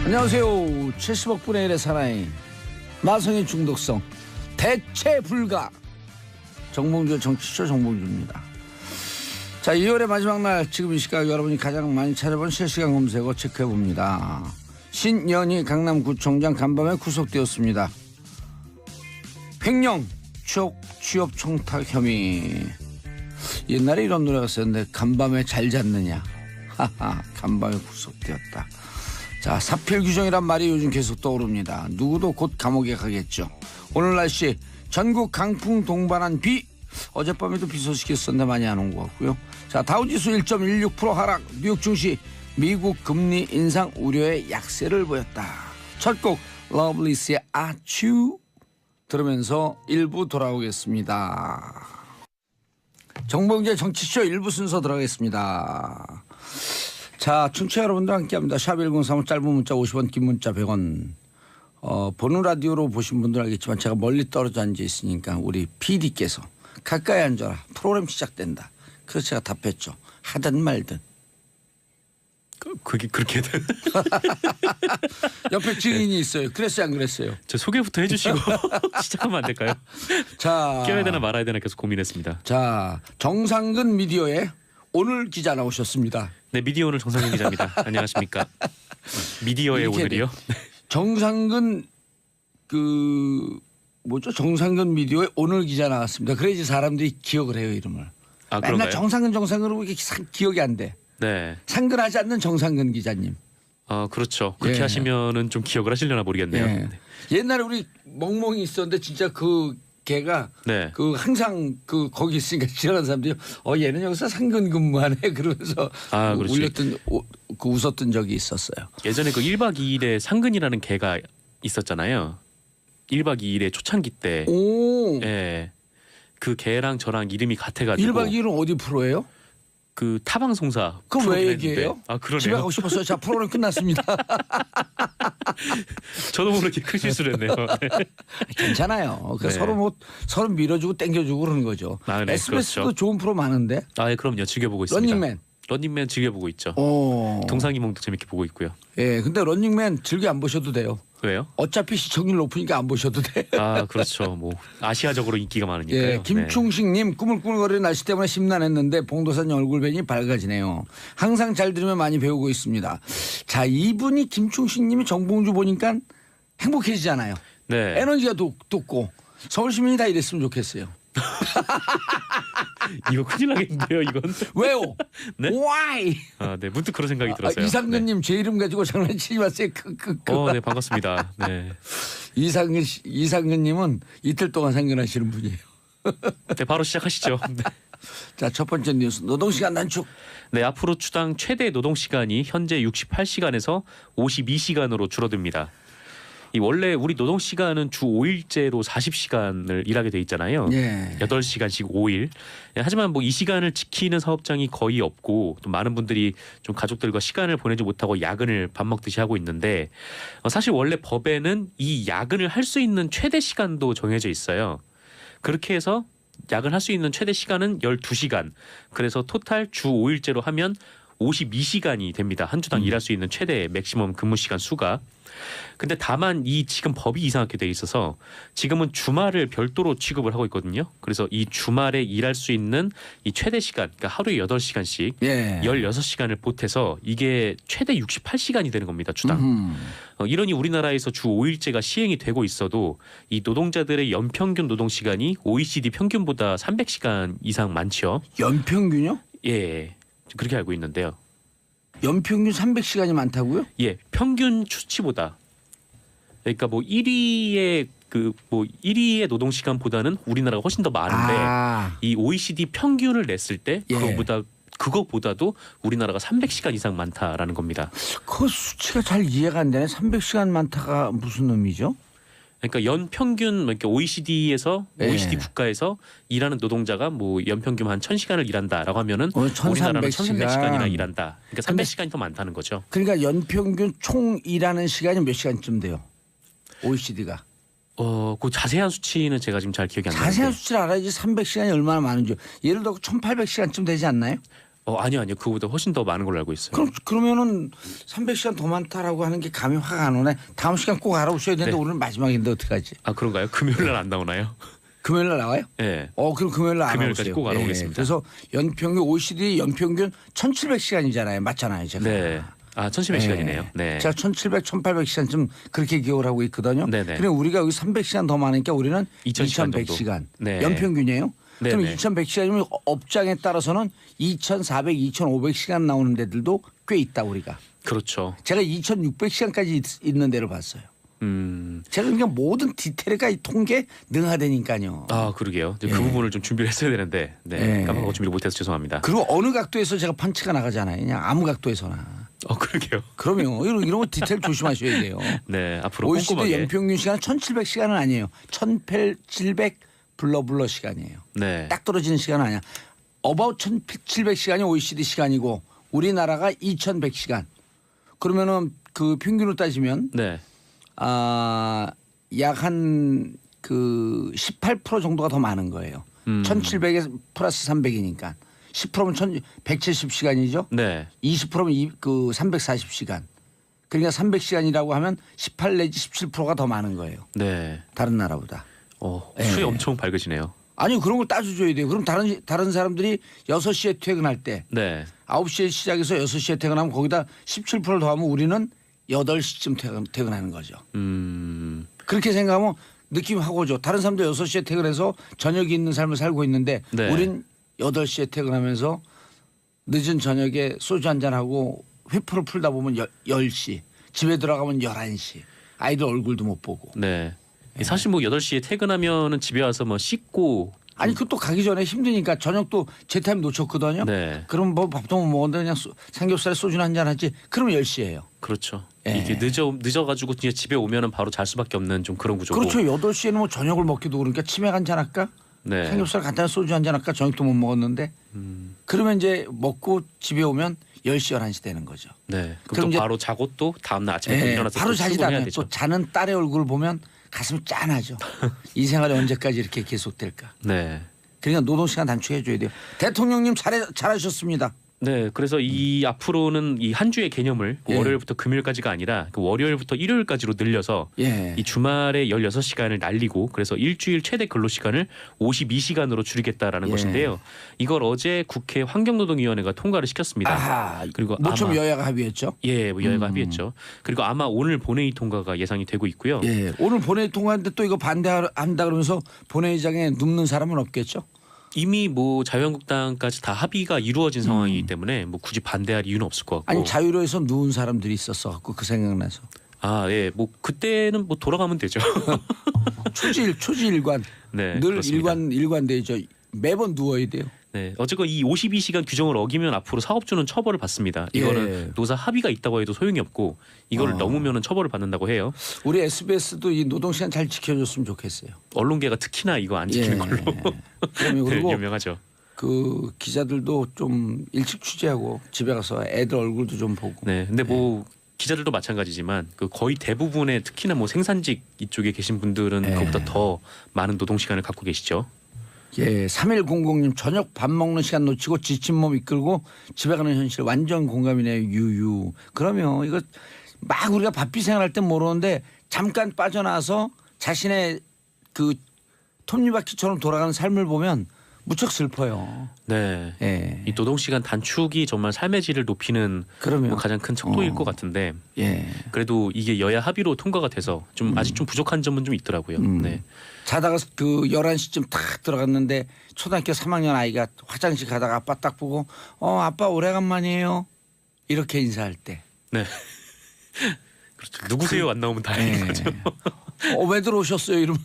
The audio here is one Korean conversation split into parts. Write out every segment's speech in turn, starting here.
안녕하세요. 70억 분의 1의 사나이 마성의 중독성 대체 불가 정봉주 정치쇼 정봉주입니다. 자, 2월의 마지막 날 지금 이 시각 여러분이 가장 많이 찾아본 실시간 검색어 체크해봅니다. 신연희 강남구청장 간밤에 구속되었습니다. 횡령 취업 청탁 혐의. 옛날에 이런 노래가 있었는데 간밤에 잘 잤느냐. 하하, 간밤에 구속되었다. 자, 사필 규정이란 말이 요즘 계속 떠오릅니다. 누구도 곧 감옥에 가겠죠. 오늘 날씨 전국 강풍 동반한 비. 어젯밤에도 비 소식이 있었는데 많이 안 온 것 같고요. 자, 다우지수 1.16% 하락. 뉴욕 증시 미국 금리 인상 우려에 약세를 보였다. 첫 곡 러블리스의 아츄 들으면서 1부 돌아오겠습니다. 정봉재 정치쇼 1부 순서 들어가겠습니다. 자, 청취자 여러분들 함께합니다. 샵 1035 짧은 문자 50원, 긴 문자 100원. 보는 라디오로 보신 분들 알겠지만 제가 멀리 떨어져 앉아 있으니까 우리 PD께서 가까이 앉아라. 프로그램 시작된다. 그래서 제가 답했죠. 하든 말든. 그게 그렇게 옆에 증인이 있어요. 그랬어요, 안 그랬어요? 저 소개부터 해주시고 시작하면 안 될까요? 자, 껴야 되나 말아야 되나 계속 고민했습니다. 자, 정상근 미디어에 오늘 기자 나오셨습니다. 네, 미디어 오늘 정상근 기자입니다. 안녕하십니까? 미디어의 오늘이요? 정상근 정상근 미디어에 오늘 기자 나왔습니다. 그래야지 사람들이 기억을 해요, 이름을. 아, 맨날 그런가요? 정상근으로 이렇게 기억이 안 돼. 네. 상근하지 않는 정상근 기자님. 그렇죠. 그렇게 예. 하시면은 좀 기억을 하시려나 모르겠네요. 예. 네. 옛날에 우리 멍멍이 있었는데 진짜 그 걔가 네. 항상 거기 있으니까 지나가는 사람들이 얘는 여기서 상근 근무하네 그러면서 그렇지. 웃었던 적이 있었어요. 예전에 그 1박 2일에 상근이라는 개가 있었잖아요. 1박 2일에 초창기 때. 오. 예. 그 개랑 저랑 이름이 같아가지고. 1박 2일은 어디 프로예요? 그 타방송사. 그럼 왜 프로그램 얘기해요? 했는데. 아, 그러네요. 집에 가고 싶었어요. 자, 프로그램 끝났습니다. 저도 모르게 큰 실수를 했네요. 네. 괜찮아요. 네. 서로 밀어주고 땡겨주고 그러는 거죠. 아, 네, SBS도 그렇죠. 좋은 프로 많은데. 아, 예, 그럼요. 즐겨보고 있습니다. 런닝맨. 런닝맨 즐겨보고 있죠. 오. 동상이몽도 재밌게 보고 있고요. 예, 근데 런닝맨 즐겨 안 보셔도 돼요. 왜요? 어차피 시청률 높으니까 안 보셔도 돼. 아, 그렇죠. 뭐 아시아적으로 인기가 많으니까요. 예, 김충식님 꾸물꾸물거리는 날씨 때문에 심란했는데 봉도사님 얼굴 뵈니 밝아지네요. 항상 잘 들으면 많이 배우고 있습니다. 자, 이분이 김충식님이 정봉주 보니까 행복해지잖아요. 네. 에너지가 돋고 서울 시민이 다 이랬으면 좋겠어요. 이거 큰일 나겠는데요, 이건. 왜요? 네? Why? 아, 네. 문득 그런 생각이 들었어요. 이상근님 제 이름 가지고 장난치지 마세요. 네. 네, 반갑습니다. 네. 이상근님은 이틀 동안 상근하시는 분이에요. 네, 바로 시작하시죠. 네. 자, 첫 번째 뉴스 노동시간 단축. 네, 앞으로 추당 최대 노동 시간이 현재 68시간에서 52시간으로 줄어듭니다. 이 원래 우리 노동 시간은 주 5일제로 40시간을 일하게 돼 있잖아요. 예. 8시간씩 5일. 하지만 뭐 이 시간을 지키는 사업장이 거의 없고 또 많은 분들이 좀 가족들과 시간을 보내지 못하고 야근을 밥 먹듯이 하고 있는데 사실 원래 법에는 이 야근을 할 수 있는 최대 시간도 정해져 있어요. 그렇게 해서 야근할 수 있는 최대 시간은 12시간. 그래서 토탈 주 5일제로 하면 52시간이 됩니다. 한 주당 일할 수 있는 최대 맥시멈 근무 시간 수가. 근데 다만 이 지금 법이 이상하게 돼 있어서 지금은 주말을 별도로 취급을 하고 있거든요. 그래서 이 주말에 일할 수 있는 이 최대 시간, 그러니까 하루에 8시간씩 예. 16시간을 보태서 이게 최대 68시간이 되는 겁니다. 주당. 이러니 우리나라에서 주 5일제가 시행이 되고 있어도 이 노동자들의 연평균 노동 시간이 OECD 평균보다 300시간 이상 많죠. 연평균요? 예. 그렇게 알고 있는데요. 연평균 300시간이 많다고요? 예, 평균 수치보다. 그러니까 뭐 1위의 노동 시간보다는 우리나라가 훨씬 더 많은데 이 OECD 평균을 냈을 때 그거보다도 우리나라가 300시간 이상 많다라는 겁니다. 그 수치가 잘 이해가 안 되네. 300시간 많다가 무슨 의미죠? 그러니까 연평균 그러니까 OECD에서 예. OECD 국가에서 일하는 노동자가 뭐 연평균 한 1000시간을 일한다라고 하면은 우리나라는 1300시간이나 일한다. 그러니까 300시간이 더 많다는 거죠. 그러니까 연평균 총 일하는 시간이 몇 시간쯤 돼요? OECD가. 그 자세한 수치는 제가 지금 잘 기억이 안 나는데. 자세한 수치를 알아야지 300시간이 얼마나 많은지. 예를 들어 1800시간쯤 되지 않나요? 아니요. 그거보다 훨씬 더 많은 걸로 알고 있어요. 그러면은 300시간 더 많다라고 하는 게 감이 확 안 오네. 다음 시간 꼭 알아보셔야 되는데 네. 오늘 마지막인데 어떡하지? 아 그런가요? 금요일 날 안 나오나요? 금요일 날 나와요? 네. 그럼 금요일 날 금요일까지 알아보세요. 꼭 알아보겠습니다. 그래서 연평균 OECD 연평균 1,700시간이잖아요. 맞잖아요, 제가. 네. 1,700시간이네요. 네. 제가 1,700, 1,800시간쯤 그렇게 기억을 하고 있거든요. 네네. 그럼 우리가 여기 300시간 더 많으니까 우리는 2,100시간 2,100시간. 네. 연평균이에요. 그럼 네네. 2,100시간이면 업장에 따라서는 2,400, 2,500시간 나오는 데들도 꽤 있다 우리가. 그렇죠. 제가 2,600시간까지 있는 데를 봤어요. 제가 그냥 모든 디테일가 이 통계 능하다니까요. 그러게요. 그 부분을 좀 준비를 했어야 되는데 깜빡하고 준비를 못해서 죄송합니다. 그리고 어느 각도에서 제가 펀치가 나가잖아요. 그냥 아무 각도에서나. 그러게요. 그럼요. 이런 거 디테일 조심하셔야 돼요. 네, 앞으로 OECD 꼼꼼하게. 연평균 시간은 1,700시간은 아니에요. 1,700 블러 시간이에요. 네. 딱 떨어지는 시간은 아니야. 어바웃 1,700시간이 OECD 시간이고 우리나라가 2,100시간. 그러면은 그 평균으로 따지면 네. 약 한 그 18% 정도가 더 많은 거예요. 1,700에 플러스 300이니까 10%면 1,170시간이죠. 네. 20%면 그 340시간. 그러니까 300시간이라고 하면 18 내지 17%가 더 많은 거예요. 네. 다른 나라보다. 수위 엄청 밝으시네요. 아니요. 그런 걸 따져줘야 돼요. 그럼 다른 사람들이 6시에 퇴근할 때 네. 9시에 시작해서 6시에 퇴근하면 거기다 17%를 더하면 우리는 8시쯤 퇴근하는 거죠. 그렇게 생각하면 느낌이 확 오죠. 다른 사람들 6시에 퇴근해서 저녁이 있는 삶을 살고 있는데 네. 우린 8시에 퇴근하면서 늦은 저녁에 소주 한잔하고 회포를 풀다 보면 10시 집에 들어가면 11시 아이들 얼굴도 못 보고. 네. 사실 뭐 8시에 퇴근하면은 집에 와서 뭐 씻고 아니 그것도 가기 전에 힘드니까 저녁도 제 타임 놓쳤거든요. 네. 그럼 뭐 밥도 못 먹었는데 그냥 삼겹살에 소주나 한잔 하지. 그러면 10시예요. 그렇죠. 예. 이게 늦어가지고 이제 집에 오면은 바로 잘 수밖에 없는 좀 그런 구조고. 그렇죠. 8시에는 뭐 저녁을 먹기도 그러니까 치맥 한잔 할까? 네. 삼겹살 간단한 소주 한잔 할까? 저녁도 못 먹었는데. 그러면 이제 먹고 집에 오면 10시 11시 되는 거죠. 네. 그럼 그럼 또 이제 바로 자고 또 다음 날 아침에 또 일어나서 바로 또 자지도 출근해야 않아요. 되죠. 또 자는 딸의 얼굴을 보면 가슴이 짠하죠. 이 생활이 언제까지 이렇게 계속될까? 네. 그러니까 노동시간 단축해 줘야 돼요. 대통령님 잘하셨습니다. 네, 그래서 이 앞으로는 이 한 주의 개념을 예. 월요일부터 금요일까지가 아니라 그 월요일부터 일요일까지로 늘려서 예. 이 주말에 16시간을 날리고 그래서 일주일 최대 근로 시간을 52시간으로 줄이겠다라는 예. 것인데요. 이걸 어제 국회 환경노동위원회가 통과를 시켰습니다. 아하. 그리고 모처럼 아마- 여야가 합의했죠. 예, 뭐 여야가 합의했죠. 그리고 아마 오늘 본회의 통과가 예상이 되고 있고요. 예. 오늘 본회의 통과했는데 또 이거 반대한다 그러면서 본회의장에 눕는 사람은 없겠죠. 이미 뭐 자유한국당까지 다 합의가 이루어진 상황이기 때문에 뭐 굳이 반대할 이유는 없을 것 같고. 아니 자유로에서 누운 사람들이 있었어 갖고 그 생각나서. 예, 뭐 그때는 뭐 돌아가면 되죠. 초지일관. 네, 늘 그렇습니다. 일관되죠. 매번 누워야 돼요. 네, 어쨌건 이 52시간 규정을 어기면 앞으로 사업주는 처벌을 받습니다. 이거는 예. 노사 합의가 있다고 해도 소용이 없고 이걸 넘으면은 처벌을 받는다고 해요. 우리 SBS도 이 노동시간 잘 지켜줬으면 좋겠어요. 언론계가 특히나 이거 안 지키는 걸로 그러면 네, 그리고 유명하죠. 그 기자들도 좀 일찍 취재하고 집에 가서 애들 얼굴도 좀 보고. 네, 근데 뭐 기자들도 마찬가지지만 그 거의 대부분의 특히나 뭐 생산직 이쪽에 계신 분들은 네. 그보다 더 많은 노동 시간을 갖고 계시죠. 예, 3100님 저녁 밥 먹는 시간 놓치고 지친 몸 이끌고 집에 가는 현실 완전 공감이네요. 유유. 그러면 이거 막 우리가 바삐 생활할 땐 모르는데 잠깐 빠져나와서 자신의 그 톱니바퀴처럼 돌아가는 삶을 보면 무척 슬퍼요. 네. 예. 이 노동 시간 단축이 정말 삶의 질을 높이는 그러면 뭐 가장 큰 척도일 것 같은데 예. 그래도 이게 여야 합의로 통과가 돼서 좀 아직 좀 부족한 점은 좀 있더라고요. 네. 자다가 그 11시쯤 탁 들어갔는데 초등학교 3학년 아이가 화장실 가다가 아빠 딱 보고 아빠 오래간만이에요. 이렇게 인사할 때. 네. 그렇죠. 누구세요? 안 나오면 다행인 예. 거죠. 왜 들어오셨어요? 이러면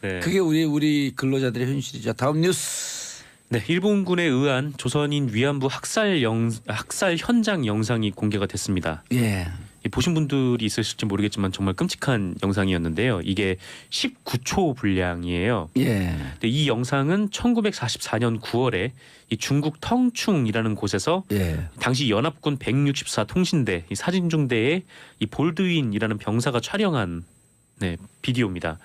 네. 그게 우리 근로자들의 현실이죠. 다음 뉴스. 네, 일본군에 의한 조선인 위안부 학살 현장 영상이 공개가 됐습니다. 예. 이 보신 분들이 있으실지 모르겠지만 정말 끔찍한 영상이었는데요. 이게 19초 분량이에요. 예. 근데 이 영상은 1944년 9월에 이 중국 텅충이라는 곳에서 예. 당시 연합군 164 통신대 이 사진중대에 이 볼드윈이라는 병사가 촬영한 네, 비디오입니다.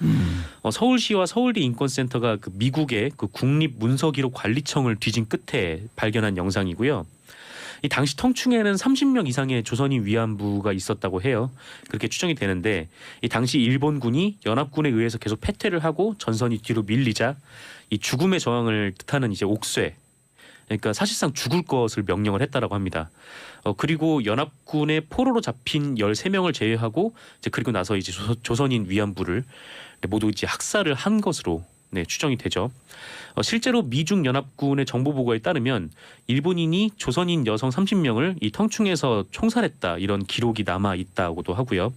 서울시와 서울대 인권센터가 그 미국의 그 국립문서기록관리청을 뒤진 끝에 발견한 영상이고요. 이 당시 텅충에는 30명 이상의 조선인 위안부가 있었다고 해요. 그렇게 추정이 되는데 이 당시 일본군이 연합군에 의해서 계속 패퇴를 하고 전선이 뒤로 밀리자 이 죽음의 저항을 뜻하는 이제 옥쇄, 그러니까 사실상 죽을 것을 명령을 했다라고 합니다. 그리고 연합군의 포로로 잡힌 13명을 제외하고 이제 그리고 나서 이제 조선인 위안부를 모두 이제 학살을 한 것으로 네, 추정이 되죠. 실제로 미중 연합군의 정보 보고에 따르면 일본인이 조선인 여성 30명을 이 텅충에서 총살했다 이런 기록이 남아 있다고도 하고요.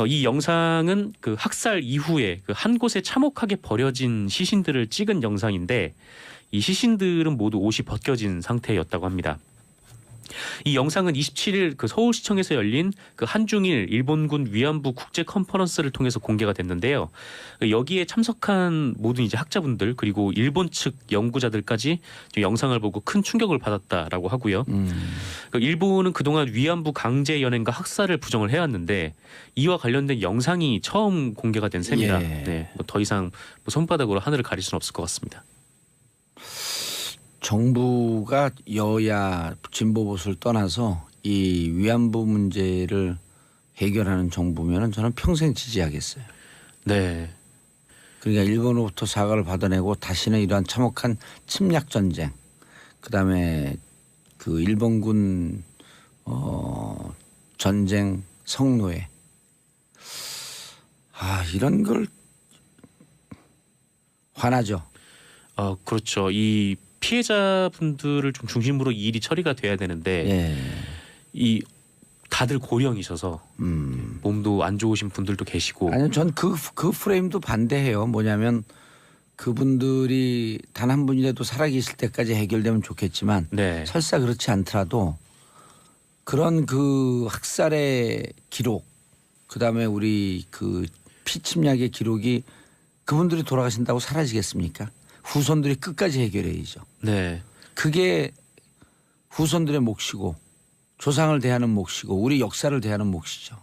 이 영상은 그 학살 이후에 그 한 곳에 참혹하게 버려진 시신들을 찍은 영상인데 이 시신들은 모두 옷이 벗겨진 상태였다고 합니다. 이 영상은 27일 그 서울시청에서 열린 그 한중일 일본군 위안부 국제 컨퍼런스를 통해서 공개가 됐는데요. 여기에 참석한 모든 이제 학자분들 그리고 일본 측 연구자들까지 영상을 보고 큰 충격을 받았다라고 하고요. 일본은 그동안 위안부 강제 연행과 학살을 부정을 해왔는데 이와 관련된 영상이 처음 공개가 된 셈이라 예. 네, 더 이상 손바닥으로 하늘을 가릴 수는 없을 것 같습니다. 정부가 여야 진보 보수를 떠나서 이 위안부 문제를 해결하는 정부면은 저는 평생 지지하겠어요. 네, 그러니까 일본으로부터 사과를 받아내고 다시는 이러한 참혹한 침략 전쟁, 그다음에 그 일본군 전쟁 성노예, 이런 걸 화나죠. 그렇죠. 이 피해자분들을 좀 중심으로 이 일이 처리가 돼야 되는데 예. 이 다들 고령이셔서 몸도 안 좋으신 분들도 계시고 아니요, 전 그 프레임도 반대해요. 뭐냐면 그분들이 단 한 분이라도 살아계실 때까지 해결되면 좋겠지만 네, 설사 그렇지 않더라도 그런 그 학살의 기록, 그다음에 우리 그 피침략의 기록이 그분들이 돌아가신다고 사라지겠습니까? 후손들이 끝까지 해결해야죠. 네, 그게 후손들의 몫이고 조상을 대하는 몫이고 우리 역사를 대하는 몫이죠.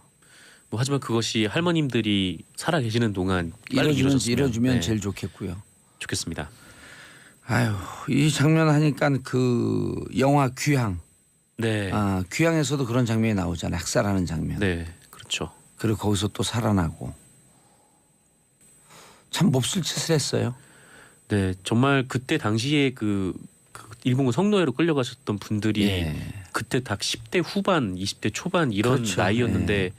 뭐 하지만 그것이 할머님들이 살아 계시는 동안 빨리 이뤄주면 네, 제일 좋겠고요. 좋겠습니다. 아유, 이 장면 하니까 그 영화 귀향, 네, 귀향에서도 그런 장면이 나오잖아요. 학살하는 장면. 네, 그렇죠. 그리고 거기서 또 살아나고 참 몹쓸 짓을 했어요. 네, 정말 그때 당시에 그 일본군 성노예로 끌려가셨던 분들이 예. 그때 다 10대 후반, 20대 초반 이런 그렇죠. 나이였는데 예.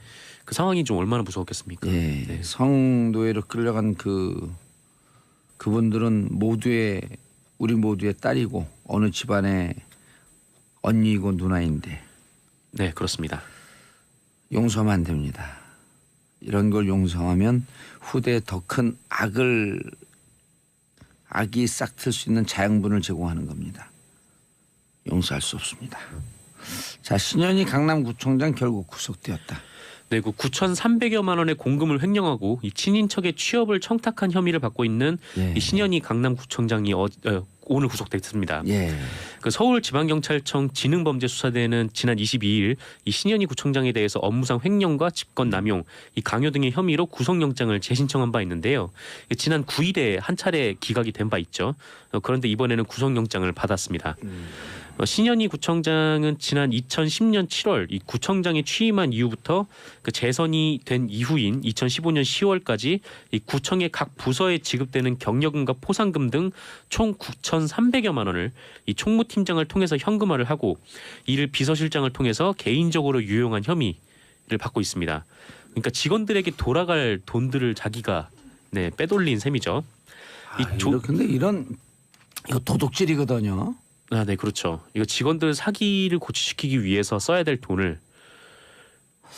그 상황이 좀 얼마나 무서웠겠습니까? 예. 네. 성노예로 끌려간 그분들은 우리 모두의 딸이고 어느 집안의 언니이고 누나인데 네, 그렇습니다. 용서하면 안 됩니다. 이런 걸 용서하면 후대에 더 큰 악이 싹틀 수 있는 자양분을 제공하는 겁니다. 용서할 수 없습니다. 자, 신현희 강남구청장 결국 구속되었다. 네, 그 9,300여만 원의 공금을 횡령하고 이 친인척의 취업을 청탁한 혐의를 받고 있는 예. 이 신현희 강남구청장이 오늘 구속됐습니다. 예. 그 서울지방경찰청 지능범죄수사대는 지난 22일 이 신현희 구청장에 대해서 업무상 횡령과 직권남용, 이 강요 등의 혐의로 구속영장을 재신청한 바 있는데요. 지난 9일에 한 차례 기각이 된 바 있죠. 그런데 이번에는 구속영장을 받았습니다. 신현희 구청장은 지난 2010년 7월 이 구청장에 취임한 이후부터 그 재선이 된 이후인 2015년 10월까지 이 구청의 각 부서에 지급되는 경력금과 포상금 등 총 9,300여만 원을 이 총무팀장을 통해서 현금화를 하고 이를 비서실장을 통해서 개인적으로 유용한 혐의를 받고 있습니다. 그러니까 직원들에게 돌아갈 돈들을 자기가 빼돌린 셈이죠. 근데 이거 도둑질이거든요. 네, 그렇죠. 이거 직원들 사기를 고치시키기 위해서 써야 될 돈을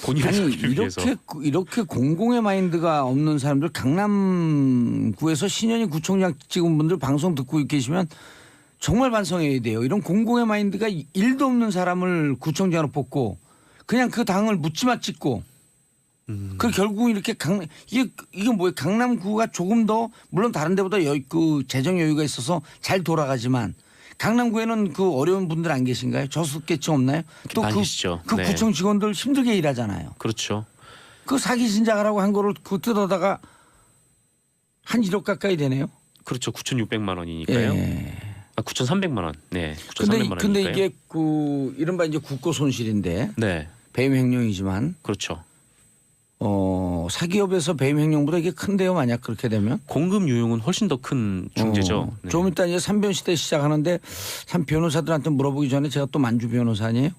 본인을 사기를 위해서. 이렇게 공공의 마인드가 없는 사람들, 강남구에서 신현희 구청장 찍은 분들 방송 듣고 계시면 정말 반성해야 돼요. 이런 공공의 마인드가 일도 없는 사람을 구청장으로 뽑고 그냥 그 당을 묻지마 찍고 그 결국 이렇게 이게 뭐예요? 강남구가 조금 더 물론 다른 데보다 그 재정 여유가 있어서 잘 돌아가지만 강남구에는 그 어려운 분들 안 계신가요? 저소득계층 없나요? 또 많이 계시죠. 그 네. 구청 직원들 힘들게 일하잖아요. 그렇죠. 그 사기 신작하라고 한 거를 그 뜯어다가 한 1억 가까이 되네요. 그렇죠. 9,600만 원이니까요. 예. 9,300만 원. 네. 9,300만 원. 근데 이게 그 이른바 이제 국고 손실인데 네. 배임 횡령이지만 그렇죠. 사기업에서 배임 횡령보다 이게 큰데요. 만약 그렇게 되면 공급 유용은 훨씬 더 큰 중재죠. 네. 좀 이따 이제 삼변 시대 시작하는데 참 변호사들한테 물어보기 전에 제가 또 만주 변호사 아니에요?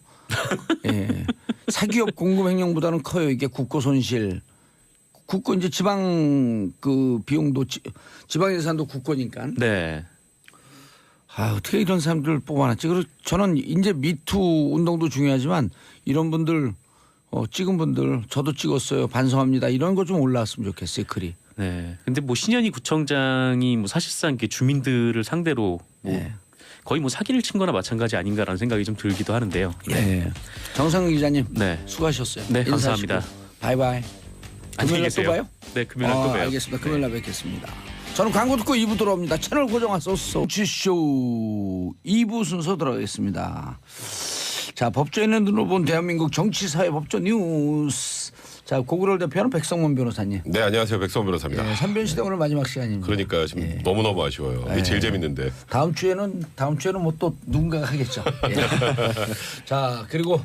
예. 사기업 공급 횡령보다는 커요. 이게 국고 손실. 국고 이제 지방 그 비용도 지방 예산도 국고니까. 네. 아, 어떻게 이런 사람들을 뽑아놨지? 그리고 저는 이제 미투 운동도 중요하지만 이런 분들 찍은 분들 저도 찍었어요. 반성합니다. 이런 거 좀 올라왔으면 좋겠어요. 글이. 네. 근데 뭐 신현희 구청장이 뭐 사실상 이렇게 주민들을 상대로 뭐 네. 거의 뭐 사기를 친 거나 마찬가지 아닌가라는 생각이 좀 들기도 하는데요. 네. 정상근 기자님. 네. 수고하셨어요. 네, 인사하시고. 감사합니다. 바이바이. 안녕히 금요일날 또 계세요. 봐요? 네, 금요일 날 또 봬요. 알겠습니다. 금요일날 뵙겠습니다. 저는 광고 듣고 2부 들어옵니다. 채널 고정하소서. 정치쇼 2부 순서 들어가겠습니다. 자, 법조인의 눈으로 본 대한민국 정치사회 법조 뉴스. 자, 고구려 대표는 백성문 변호사님. 네, 안녕하세요. 백성원 변호사입니다. 예, 삼변시대 오늘 마지막 시간입니다. 그러니까 지금 너무너무 아쉬워요. 이게 제일 재밌는데. 다음 주에는 뭐 또 누군가가 하겠죠. 예. 자, 그리고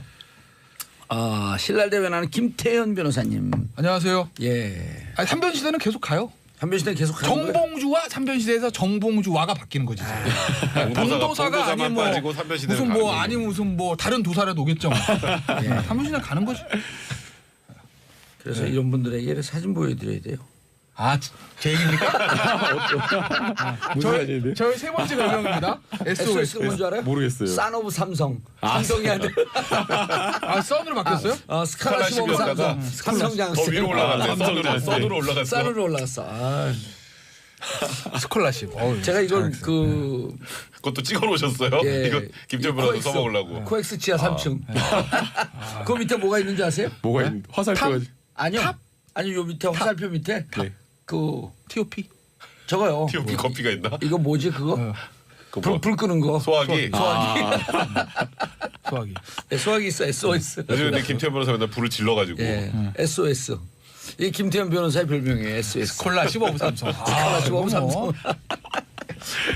신랄 대변하는 김태현 변호사님. 안녕하세요. 예. 아니, 삼변시대는 계속 가요. 삼변시대 계속 가는 거예요? 정봉주와 삼변시대에서 정봉주와가 바뀌는 거지. 봉도사가 아니 뭐 빠지고 삼변시대는 무슨 뭐 가는 아니 거고. 무슨 뭐 다른 도사라도 오겠죠. 삼변시대 가는 거지. 그래서 이런 분들에게 사진 보여드려야 돼요. 아, 제 얘기입니까? 저희 세 번째 별명입니다. SOS가 SOS. 뭔지 알아요? 모르겠어요. 산오브 삼성. 삼성이 아니라 아, 썬으로 바뀌었어요? 스칼라시브 스칼라시브 삼성. 더 삼성장 위로 올라갔네. 선으로 올라갔어. 산으로 올라갔어. 스콜라십. 제가 이걸 그 그것도 찍어 놓으셨어요? 예, 이거 김전 변호사 써먹으려고. 코엑스 지하 3층. 그 밑에 뭐가 있는지 아세요? 뭐가 있는 화살표가 아니요. 아니 요 밑에 화살표 밑에 네. 그 TOP. 저거요. TOP 커피가 있나? 이거 뭐지 그거? 그거 뭐, 불 끄는 거. 소화기. 소화기. 네, 소화기 있어. SOS. 요즘 근데 김태현 변호사 맨날 불을 질러가지고. 예. SOS. 이 김태현 변호사의 별명이에요. SOS. 콜라 15부 삼성. 스칼라시브 이거 뭐. 삼성.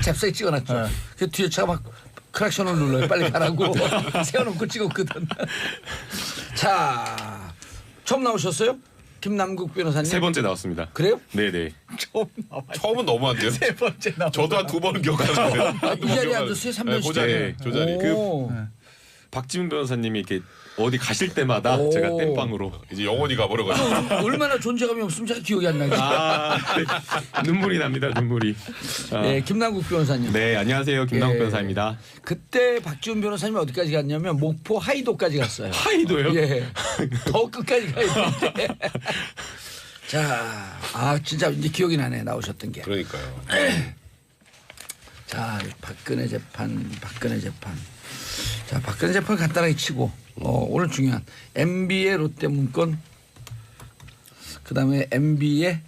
잽싸게 찍어놨죠. 그 뒤에 차가 막 크락션을 눌러요. 빨리 가라고 세워놓고 찍었거든. 자, 처음 나오셨어요? 김남국 변호사님. 세 번째 나왔습니다. 그래요? 네네. 처음은 너무한데요? 세 번째 나. 저도 한 두 번은 기억하는데. 이 자리에 앉았어요? 3년 그 자리. 네. 저 자리. 오. 박지훈 변호사님이 이렇게 어디 가실 때마다 오. 제가 땜빵으로 이제 영원히 가버려가지고. 얼마나 존재감이 없으면 제가 기억이 안 나죠. 눈물이 납니다. 눈물이. 네, 김남국 변호사님. 네, 안녕하세요. 김남국 예. 변호사입니다. 그때 박지훈 변호사님이 어디까지 갔냐면 목포 하이도까지 갔어요. 하이도요? 예. 더 끝까지 가야 되는데. 자, 진짜 이제 기억이 나네 나오셨던 게. 그러니까요. 자, 박근혜 재판. 자, 박근혜 재판 간단하게 치고 오늘 중요한 MB의 롯데 문건, 그다음에 MB의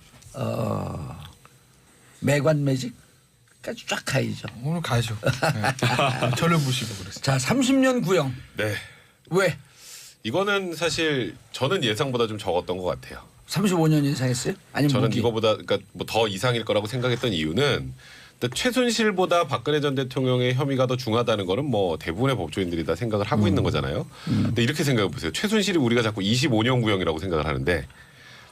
매관 매직까지 쫙 가야죠. 오늘 가죠. 네. 저를 보시고 그랬어요. 자, 30년 구형. 네. 왜? 이거는 사실 저는 예상보다 좀 적었던 것 같아요. 35년 예상했어요? 아니면 저는 무기? 이거보다 그러니까 뭐 더 이상일 거라고 생각했던 이유는 근데 최순실보다 박근혜 전 대통령의 혐의가 더 중하다는 거는 뭐 대부분의 법조인들이 다 생각을 하고 있는 거잖아요. 근데 이렇게 생각해 보세요. 최순실이 우리가 자꾸 25년 구형이라고 생각을 하는데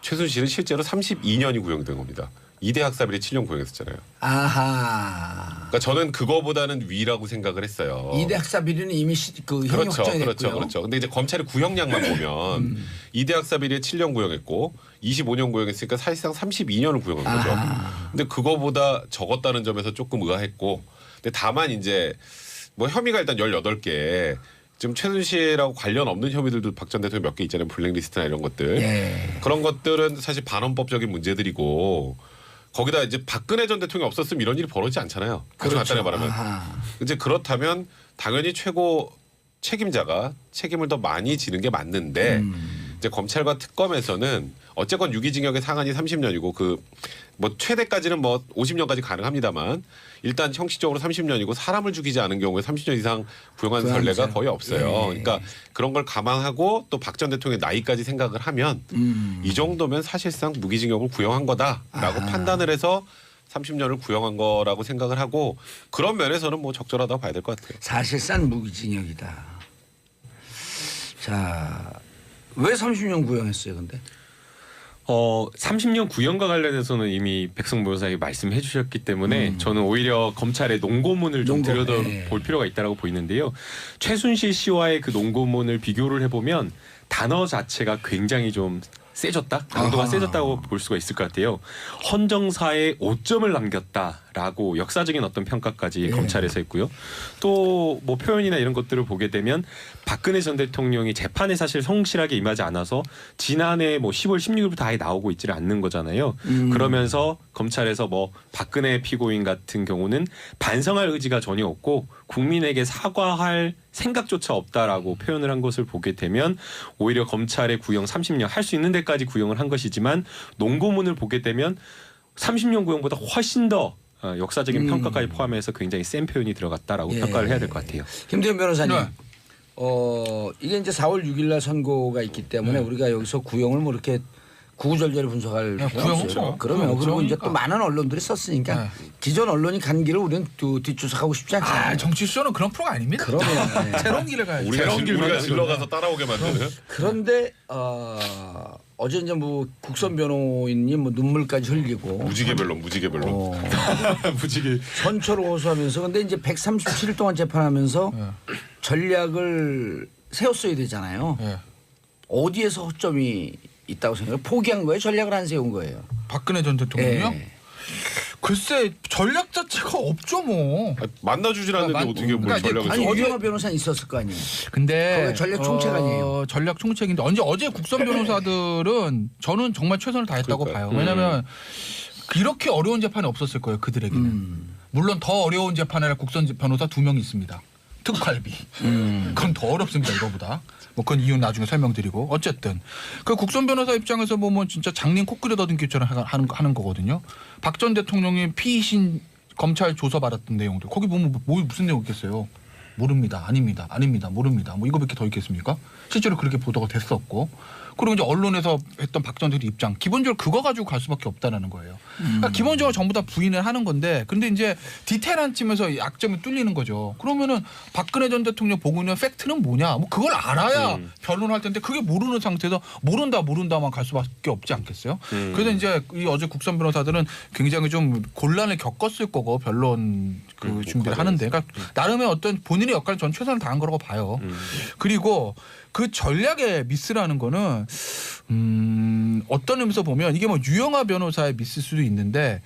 최순실은 실제로 32년이 구형된 겁니다. 이대 학사비리 7년 구형했었잖아요. 아하. 그러니까 저는 그거보다는 위라고 생각을 했어요. 이대 학사 비리는 이미 그 형이 확정이 됐고요. 그렇죠. 근데 이제 검찰의 구형량만 보면 이대 학사 비리에 7년 구형했고 25년 구형했으니까 사실상 32년을 구형한 거죠. 근데 그거보다 적었다는 점에서 조금 의아했고, 근데 다만 이제 뭐 혐의가 일단 18개. 지금 최순실하고 관련 없는 혐의들도 박 전 대통령 몇 개 있잖아요. 블랙리스트나 이런 것들. 예. 그런 것들은 사실 반헌법적인 문제들이고 거기다 이제 박근혜 전 대통령이 없었으면 이런 일이 벌어지지 않잖아요. 아주 간단히 말하면. 아하. 이제 그렇다면 당연히 최고 책임자가 책임을 더 많이 지는 게 맞는데 이제 검찰과 특검에서는 어쨌건 유기징역의 상한이 30년이고 그 뭐 최대까지는 뭐 50년까지 가능합니다만 일단 형식적으로 30년이고 사람을 죽이지 않은 경우에 30년 이상 구형하는 선례가 거의 없어요. 그러니까 그런 걸 감안하고 또 박 전 대통령의 나이까지 생각을 하면 이 정도면 사실상 무기징역을 구형한 거다라고 판단을 해서 30년을 구형한 거라고 생각을 하고 그런 면에서는 뭐 적절하다고 봐야 될 것 같아요. 사실상 무기징역이다. 자, 왜 30년 구형했어요, 근데? 30년 구형과 관련해서는 이미 백승 변호사님이 말씀해 주셨기 때문에 저는 오히려 검찰의 논고문을 좀 들여다볼 필요가 있다고 보이는데요. 최순실 씨와의 그 논고문을 비교를 해보면 단어 자체가 굉장히 좀 세졌다? 강도가 세졌다고 볼 수가 있을 것 같아요. 헌정사에 5점을 남겼다라고 역사적인 어떤 평가까지 검찰에서 했고요. 또 뭐 표현이나 이런 것들을 보게 되면 박근혜 전 대통령이 재판에 사실 성실하게 임하지 않아서 지난해 뭐 10월 16일부터 아예 나오고 있지를 않는 거잖아요. 그러면서 검찰에서 뭐 박근혜 피고인 같은 경우는 반성할 의지가 전혀 없고 국민에게 사과할 생각조차 없다라고 표현을 한 것을 보게 되면 오히려 검찰의 구형 30년 할 수 있는 데까지 구형을 한 것이지만 논고문을 보게 되면 30년 구형보다 훨씬 더 역사적인 평가까지 포함해서 굉장히 센 표현이 들어갔다라고 평가를 해야 될 것 같아요. 김태현 변호사님. 네. 이게 이제 4월 6일 날 선고가 있기 때문에 우리가 여기서 구형을 뭐 이렇게 구구절절히 분석할 필요는 구형 없어요. 없죠. 그러면 그리고 이제 또 그러니까. 많은 언론들이 썼으니까 기존 언론이 간 길을 우리는 뒷조사하고 싶지 않잖아요. 정치쇼는 그런 프로가 아닙니다. 그러면 네. 새로운 길을 가야죠. 우리가 질러가서 따라오게 만드는. 그런데 어제 이제 뭐 국선 변호인이 뭐 눈물까지 흘리고 무지개 변론. 무지개. 선처를 호소하면서 근데 이제 137일 동안 재판하면서 전략을 세웠어야 되잖아요. 네. 어디에서 허점이 있다고 생각해요? 포기한 거예요? 전략을 안 세운 거예요? 박근혜 전 대통령이요? 예. 글쎄 전략 자체가 없죠 뭐. 만나주질 않는데 어떻게 뭘 그러니까 전략을 아니 써? 유영아 변호사는 있었을 거 아니에요. 근데 거기 전략 총책 아니에요? 전략 총책인데 어제 국선 변호사들은 저는 정말 최선을 다했다고 그러니까요. 봐요. 왜냐하면 이렇게 어려운 재판이 없었을 거예요. 그들에게는. 물론 더 어려운 재판에 국선 변호사 2명 있습니다. 특활비. 그건 더 어렵습니다. 이거보다. 뭐 그건 이유 나중에 설명드리고 어쨌든 그 국선 변호사 입장에서 보면 진짜 장님 코끼리 더듬기처럼 하는 거거든요. 박 전 대통령이 피의신 검찰 조사 받았던 내용들 거기 보면 뭐 무슨 내용 있겠어요. 모릅니다. 아닙니다. 모릅니다. 뭐 이거밖에 더 있겠습니까? 실제로 그렇게 보도가 됐었고 그리고 이제 언론에서 했던 박 전 대통령 입장 기본적으로 그거 가지고 갈 수밖에 없다는 거예요. 그러니까 기본적으로 전부 다 부인을 하는 건데 근데 이제 디테일한 쯤에서 약점이 뚫리는 거죠. 그러면은 박근혜 전 대통령 보고 있는 팩트는 뭐냐? 뭐 그걸 알아야 변론할 텐데 그게 모르는 상태에서 모른다만 갈 수밖에 없지 않겠어요? 그래서 이제 이 어제 국선 변호사들은 굉장히 좀 곤란을 겪었을 거고 변론 그 준비를 하는데 그러니까 나름의 어떤 본인의 역할을 전 최선을 다한 거라고 봐요. 그리고 그 전략의 미스라는 거는 어떤 의미에서 보면 이게 뭐 유영아 변호사의 미스일 수도 있는데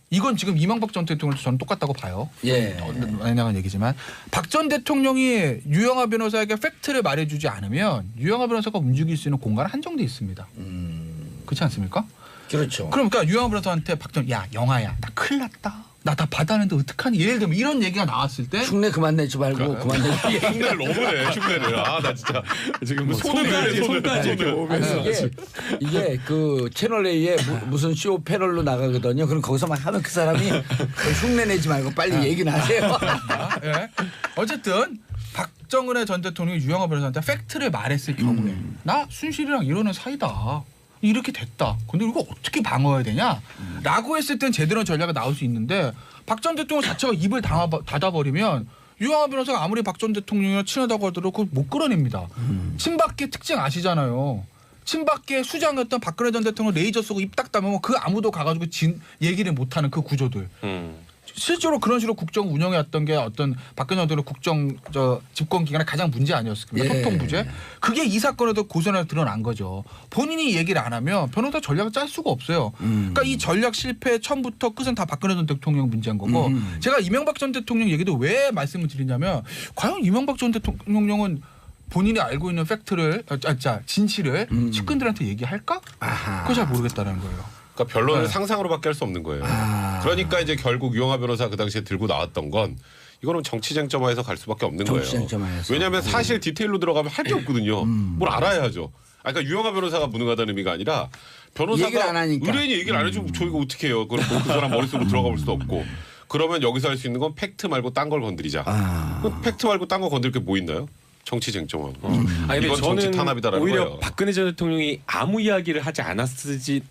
이건 지금 이명박 전 대통령도 저는 똑같다고 봐요. 예. 다양한 얘기지만 박 전 대통령이 유영아 변호사에게 팩트를 말해주지 않으면 유영아 변호사가 움직일 수 있는 공간은 한정돼 있습니다. 그렇지 않습니까? 그렇죠. 그러니까 유영아 변호사한테 박 전 야 영아야 나 큰일 났다. 나 다 받았는데 어떡하니? 예를 들면 이런 얘기가 나왔을 때 흉내 그만 내지 말고 그만 내지. 흉내를 너무 내. 흉내를. 아 나 진짜 지금 뭐 손까지 이게 그 채널 A에 무슨 쇼 패널로 나가거든요. 그럼 거기서 막 하면 그 사람이 흉내 내지 말고 빨리 얘기나 하세요. 예. 어쨌든 박정은의 전 대통령이 유영아 변호사한테 팩트를 말했을 경우에 나 순실이랑 이러는 사이다. 이렇게 됐다. 근데 이거 어떻게 방어해야 되냐? 라고 했을 땐 제대로 전략이 나올 수 있는데 박 전 대통령 자체가 입을 닫아버리면 유영아 변호사가 아무리 박 전 대통령이랑 친하다고 하더라도 그걸 못 끌어냅니다. 친박계 특징 아시잖아요. 친박계 수장이었던 박근혜 전 대통령 레이저 쏘고 입 딱 다면 그 아무도 가가지고 얘기를 못하는 그 구조들. 실제로 그런 식으로 국정 운영해왔던 게 어떤 박근혜 전 대통령 국정 집권 기간에 가장 문제 아니었습니까? 예. 소통 부재. 그게 이 사건에도 고스란히 드러난 거죠. 본인이 얘기를 안 하면 변호사 전략을 짤 수가 없어요. 그러니까 이 전략 실패 처음부터 끝은 다 박근혜 전 대통령 문제인 거고 제가 이명박 전 대통령 얘기도 왜 말씀을 드리냐면 과연 이명박 전 대통령은 본인이 알고 있는 팩트를 진실을 측근들한테 얘기할까? 그거 잘 모르겠다는 거예요. 그러니까 변론을 상상으로밖에 할 수 없는 거예요. 그러니까 이제 결국 유영아 변호사 그 당시에 들고 나왔던 건 이거는 정치쟁점화해서 갈 수밖에 없는 거예요. 정치쟁점화해서. 왜냐하면 사실 디테일로 들어가면 할 게 없거든요. 뭘 알아야죠. 그러니까 유영하 변호사가 무능하다는 의미가 아니라 얘기를 안 변호사가 하니까. 의뢰인이 얘기를 안 해주면 저희가 어떻게 해요? 그럼 그 사람 머릿속으로 들어가 볼 수도 없고. 그러면 여기서 할 수 있는 건 팩트 말고 딴 걸 건드리자. 그럼 팩트 말고 딴 거 건드릴 게 뭐 있나요? 정치 쟁점하고. 아니 근데 이건 정치 저는 탄압이다라는 오히려 거예요. 박근혜 전 대통령이 아무 이야기를 하지 않았진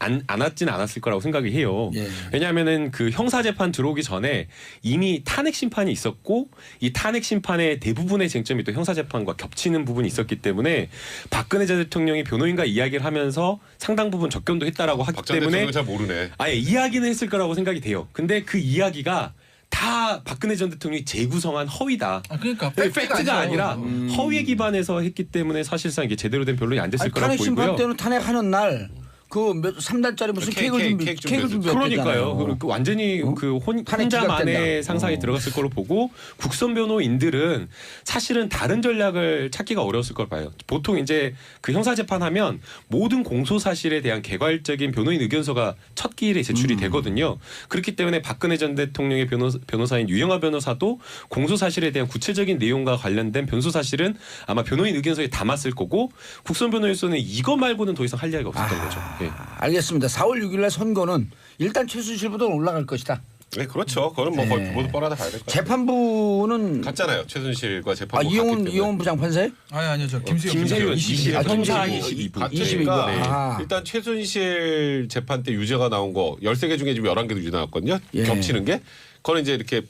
않았을 거라고 생각이 해요. 예. 왜냐하면은 그 형사 재판 들어오기 전에 이미 탄핵 심판이 있었고 이 탄핵 심판의 대부분의 쟁점이 또 형사 재판과 겹치는 부분이 있었기 때문에 박근혜 전 대통령이 변호인과 이야기를 하면서 상당 부분 접견도 했다라고 하기 박 전 때문에 대통령 잘 모르네. 아예 이야기는 했을 거라고 생각이 돼요. 근데 그 이야기가 다 박근혜 전 대통령이 재구성한 허위다. 그러니까 팩트가 아니라 허위에 기반해서 했기 때문에 사실상 이게 제대로 된 변론이 안 됐을 거라고 탄핵 심판 보이고요. 때는 탄핵하는 날 그 3달짜리 무슨 케이크 케이크를 준비했잖아요. 그러니까요. 그 완전히 그 탄핵 혼자만의 기각된다. 상상이 들어갔을 걸로 보고 국선 변호인들은 사실은 다른 전략을 찾기가 어려웠을 걸 봐요. 보통 이제 그 형사 재판하면 모든 공소 사실에 대한 개괄적인 변호인 의견서가 첫 기일에 제출이 되거든요. 그렇기 때문에 박근혜 전 대통령의 변호사인 유영하 변호사도 공소 사실에 대한 구체적인 내용과 관련된 변소 사실은 아마 변호인 의견서에 담았을 거고 국선 변호인으로서는 이거 말고는 더 이상 할 이야기가 없었던 거죠. 예. 알겠습니다. 4월 6일 날 선거는 일단 최순실보다는 올라갈 것이다. 네, 그렇죠. 그거는 뭐 거의 모두 뻔하다 봐야 될 것 같아요. 재판부는 갔잖아요. 최순실과 재판부 이용훈 부장판사예요? 아니요 저 김세윤 김세윤 22. 형사 22부. 22부. 그러니까 아. 일단 최순실 재판 때 유죄가 나온 거 13개 중에 지금 11개도 유죄 나왔거든요. 예. 겹치는 게. 그거는 이제 이렇게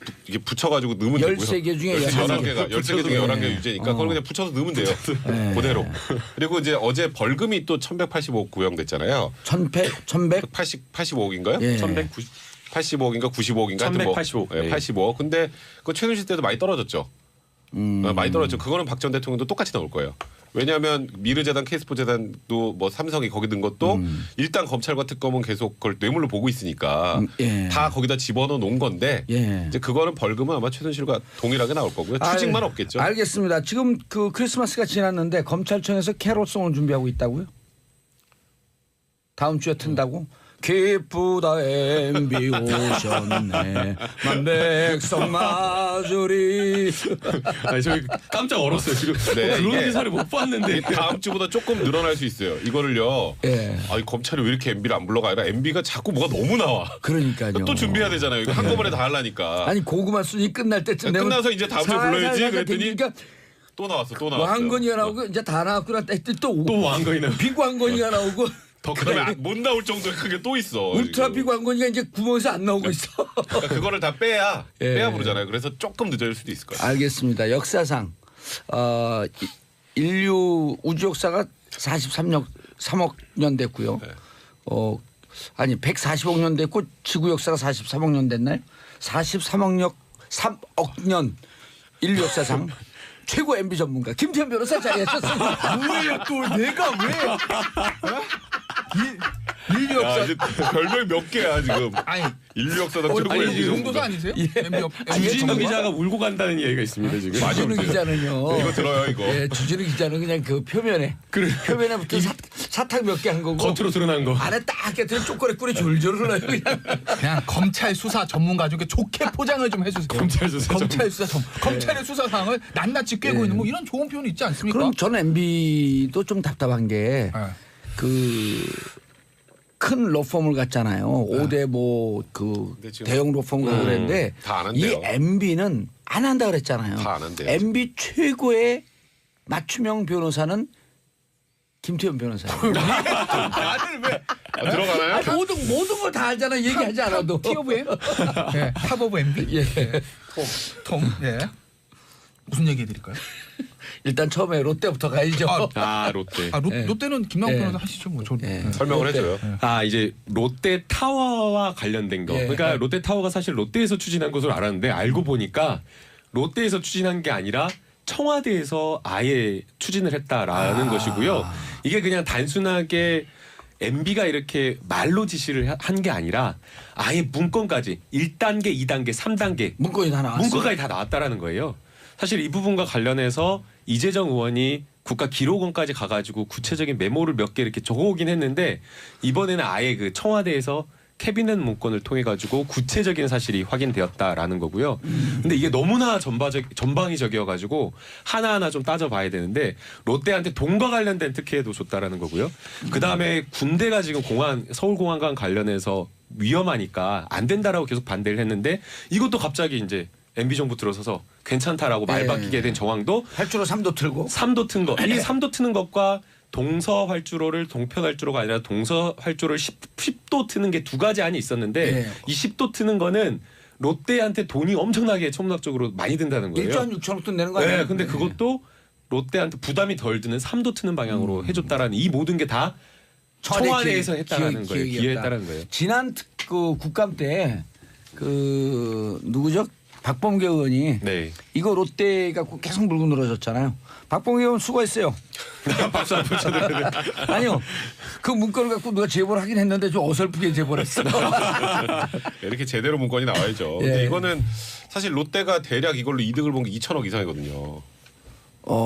붙여가지고 넣으면 되고요. 13개 중에 11개가 13개 중에 11개 유죄니까 그걸 그냥 붙여서 넣으면 돼요. 그대로. 그리고 이제 어제 벌금이 또 1185억 구형됐잖아요. 1100? 85억인가요? 예. 85억인가 95억인가 하여튼 뭐 1185. 예, 85억. 근데 그 최순실 때도 많이 떨어졌죠. 많이 떨어졌죠. 그거는 박 전 대통령도 똑같이 나올 거예요. 왜냐하면 미르재단, 케이스포재단도 뭐 삼성이 거기 든 것도 일단 검찰과 특검은 계속 그걸 뇌물로 보고 있으니까 예. 다 거기다 집어넣어 놓은 건데 예. 이제 그거는 벌금은 아마 최순실과 동일하게 나올 거고요. 추징만 없겠죠. 알겠습니다. 지금 그 크리스마스가 지났는데 검찰청에서 캐롤송을 준비하고 있다고요? 다음 주에 튼다고? 기쁘다 MB 오셨네 만백성 마주리. 아니, 저희 깜짝 얼었어요. 지금 네, 그런 이게 기사를 못 봤는데. 다음 주보다 조금 늘어날 수 있어요. 이거를요. 예. 아니 검찰이 왜 이렇게 MB를 안 불러가 아니라 MB가 자꾸 뭐가 너무 나와. 그러니까요. 또 준비해야 되잖아요. 이거 한꺼번에 다 하려니까. 아니 고구마 순위 끝날 때쯤 되면 끝나서 이제 다음 주에 불러야지 그랬더니 그러니까 또 나왔어. 또 나왔어. 왕건이가 나오고 이제 다 나왔구나 했더니 또 왕건이나 빅왕건이가 나오고 더 그러면 못 나올 정도의 그게 또 있어. 울트라 지금. 빅왕건이가 이제 구멍에서 안 나오고 있어. 그러니까 그거를 다 빼야 예. 빼야 부르잖아요. 그래서 조금 늦어질 수도 있을 거예요. 알겠습니다. 역사상 인류 우주 역사가 3억 년 됐고요. 네. 아니 140억 년 됐고 지구 역사가 43억 년 됐나요? 43억 년 인류 역사상 최고 MB 전문가 김태현 변호사 자리하셨습니다. 뭐예요 또 내가 왜? 인류 야, 역사 이제 별명 몇 개야 지금. 아니 인류 역사당 최고 아니 MB 용도사 전문가. 아니세요? 주진우 기자가 울고 간다는 이야기가 있습니다 지금. 주진우 기자는요. 이거 들어요 이거. 예, 주진우 기자는 그냥 그 표면에 표면에부터 사탕 몇 개 한 거고 겉으로 드러난 거. 안에 딱 깨뜨려 쪼꼬리 꿀이 졸졸 흘러요 그냥. 그냥 검찰 수사 전문가 중에 좋게 포장을 좀 해주세요. 검찰 수사 검찰 수사 검찰의 수사 상황을 낱낱이 꿰고 있는 뭐 이런 좋은 표현이 있지 않습니까? 그럼 전 MB도 좀 답답한 게 그 큰 로펌을 갔잖아요. 5대 뭐 그 근데 지금 대형 로펌 가고 그랬는데 다안 이 한대요. MB는 안 한다 그랬잖아요. 다안 한대요, MB 최고의 맞춤형 변호사는 김태현 변호사예요. 다들 왜 들어가나요? 모든 걸 다 알잖아. 얘기하지 않아도. T 오브 M? 예, 탑 오브 MB? 예. 톰. 예. 무슨 얘기 해드릴까요? 일단 처음에 롯데부터 가야죠. 아 롯데. 롯데는 김남국 예. 변호사 하시죠 뭐. 저, 예. 설명을 해줘요. 아 이제 롯데 타워와 관련된 거. 예. 그러니까 롯데 타워가 사실 롯데에서 추진한 것으로 알았는데 알고 보니까 롯데에서 추진한 게 아니라 청와대에서 아예 추진을 했다라는 것이고요. 이게 그냥 단순하게 MB가 이렇게 말로 지시를 한 게 아니라 아예 문건까지 1단계, 2단계, 3단계 문건이 다 나왔어요. 문건까지 다 나왔다라는 거예요. 사실 이 부분과 관련해서 이재정 의원이 국가기록원까지 가가지고 구체적인 메모를 몇 개 이렇게 적어오긴 했는데 이번에는 아예 그 청와대에서 캐비넷 문건을 통해 가지고 구체적인 사실이 확인되었다라는 거고요. 근데 이게 너무나 전방위적이어 가지고 하나하나 좀 따져봐야 되는데 롯데한테 돈과 관련된 특혜도 줬다라는 거고요. 그 다음에 군대가 지금 서울공항과 관련해서 위험하니까 안 된다라고 계속 반대를 했는데 이것도 갑자기 이제 MB 정부 들어서서 괜찮다라고 말 바뀌게 된 정황도 활주로 3도 틀고 3도 튼 거. 이 3도 트는 것과 동서 활주로를 동편 활주로가 아니라 동서 활주로를 10도 트는 게 두 가지 안이 있었는데 네. 이 10도 트는 거는 롯데한테 돈이 엄청나게 천문학적으로 많이 든다는 거예요. 1조 한 6천억 돈 내는 거 아니에요? 네, 근데 그것도 롯데한테 부담이 덜 드는 3도 트는 방향으로 해줬다라는 이 모든 게 다 청와대에서 했다라는 거예요. 기여했다라는 거예요. 지난 그 국감 때 그 누구죠? 박범계 의원이 네. 이거 롯데 갖고 계속 물고 늘어졌잖아요. 박범계 의원 수고했어요. 박수 한번 쳐드려요. 아니요. 그 문건을 갖고 누가 제보를 하긴 했는데 좀 어설프게 제보를 했어. 이렇게 제대로 문건이 나와야죠. 예. 근데 이거는 사실 롯데가 대략 이걸로 이득을 본 게 2천억 이상이거든요.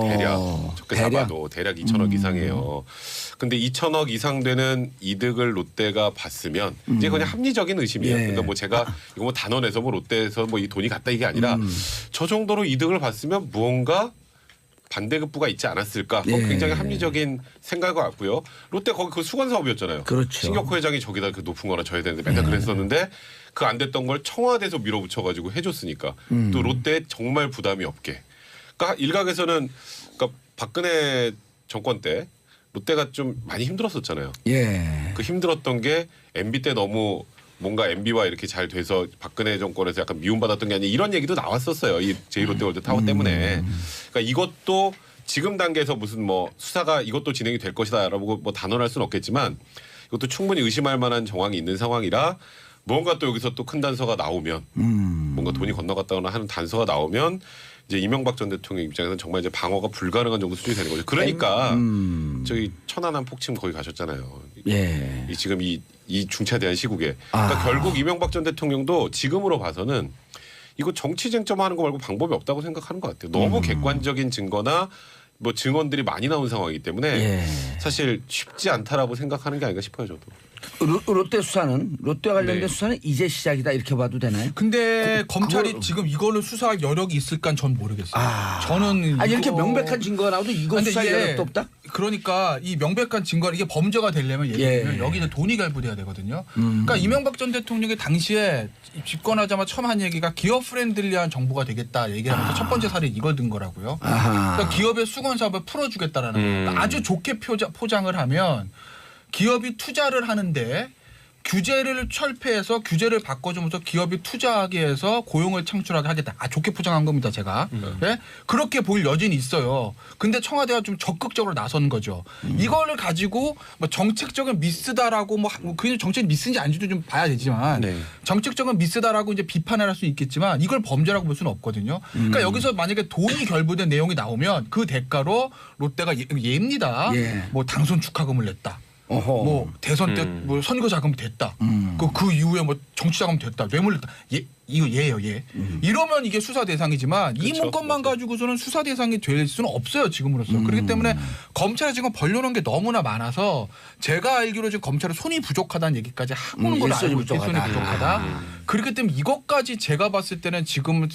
대략 적게 잡아도 대략 2천억 이상이에요. 근데 2천억 이상 되는 이득을 롯데가 봤으면 이제 그냥 합리적인 의심이에요. 예. 그러니까 뭐 제가 이거 뭐 단원에서 뭐 롯데에서 뭐 이 돈이 갔다 이게 아니라 저 정도로 이득을 봤으면 무언가 반대급부가 있지 않았을까? 예. 굉장히 합리적인 생각을 같고요. 롯데 거기 그 수건 사업이었잖아요. 그렇죠. 신격호 회장이 저기다 그 높은 거나 줘야 되는데 맨날 그랬었는데 그 안 됐던 걸 청와대에서 밀어붙여가지고 해줬으니까 또 롯데에 정말 부담이 없게. 그러니까 일각에서는 그러니까 박근혜 정권 때 롯데가 좀 많이 힘들었었잖아요. 예. 그 힘들었던 게 MB 때 너무 뭔가 MB와 이렇게 잘 돼서 박근혜 정권에서 약간 미움받았던 게 아니라 이런 얘기도 나왔었어요. 이 제1롯데월드 타워 때문에. 그러니까 이것도 지금 단계에서 무슨 뭐 수사가 이것도 진행이 될 것이다라고 뭐 단언할 수는 없겠지만 이것도 충분히 의심할 만한 정황이 있는 상황이라 뭔가 또 여기서 또 큰 단서가 나오면 뭔가 돈이 건너갔다거나 하는 단서가 나오면 이제 이명박 전 대통령 입장에서는 정말 이제 방어가 불가능한 정도 수준이 되는 거죠. 그러니까 저희 천안함 폭침 거기 가셨잖아요. 예. 이 지금 이 중차대한 시국에. 그러니까 결국 이명박 전 대통령도 지금으로 봐서는 이거 정치 쟁점하는 거 말고 방법이 없다고 생각하는 것 같아요. 너무 객관적인 증거나 뭐 증언들이 많이 나온 상황이기 때문에 예. 사실 쉽지 않다라고 생각하는 게 아닌가 싶어요, 저도. 롯데 수사는 롯데와 관련된 네. 수사는 이제 시작이다 이렇게 봐도 되나요? 근데 검찰이 지금 이걸로 수사할 여력이 있을까 전 모르겠어요. 저는 아니 이렇게 이거- 명백한 증거가 나오도 이거 근데 수사할 이게 여력도 없다? 그러니까 이 명백한 증거 이게 범죄가 되려면 예를 들면 예. 여기 이제 돈이 결부돼야 되거든요. 그러니까 이명박 전 대통령이 당시에 집권하자마자 처음 한 얘기가 기업 프렌들리한 정부가 되겠다 얘기하면서 첫 번째 사례 이걸 든 거라고요. 그러니까 기업의 수건 사업을 풀어주겠다라는 거. 그러니까 아주 좋게 포장을 하면 기업이 투자를 하는데 규제를 철폐해서 규제를 바꿔주면서 기업이 투자하게 해서 고용을 창출하게 하겠다. 좋게 포장한 겁니다, 제가. 네? 그렇게 보일 여지는 있어요. 근데 청와대가 좀 적극적으로 나선 거죠. 이거를 가지고 뭐 정책적인 미스다라고 그냥 정책 미스인지 아닌지도 좀 봐야 되지만 네. 정책적인 미스다라고 이제 비판을 할 수 있겠지만 이걸 범죄라고 볼 수는 없거든요. 그러니까 여기서 만약에 돈이 결부된 내용이 나오면 그 대가로 롯데가 예입니다. 예. 뭐 당선 축하금을 냈다. 어허. 뭐 대선 때 뭐 선거 자금 됐다. 그 이후에 뭐 정치 자금 됐다. 뇌물 됐다. 이거 예예요, 예. 이러면 이게 수사 대상이지만 이 그렇죠. 문건만 가지고서는 수사 대상이 될 수는 없어요, 지금으로서. 그렇기 때문에 검찰이 지금 벌려놓은 게 너무나 많아서 제가 알기로 지금 검찰은 손이 부족하다는 얘기까지 하고는 걸로 일손이 알고 있어요. 부족하다. 일손이 부족하다. 그렇기 때문에 이것까지 제가 봤을 때는 지금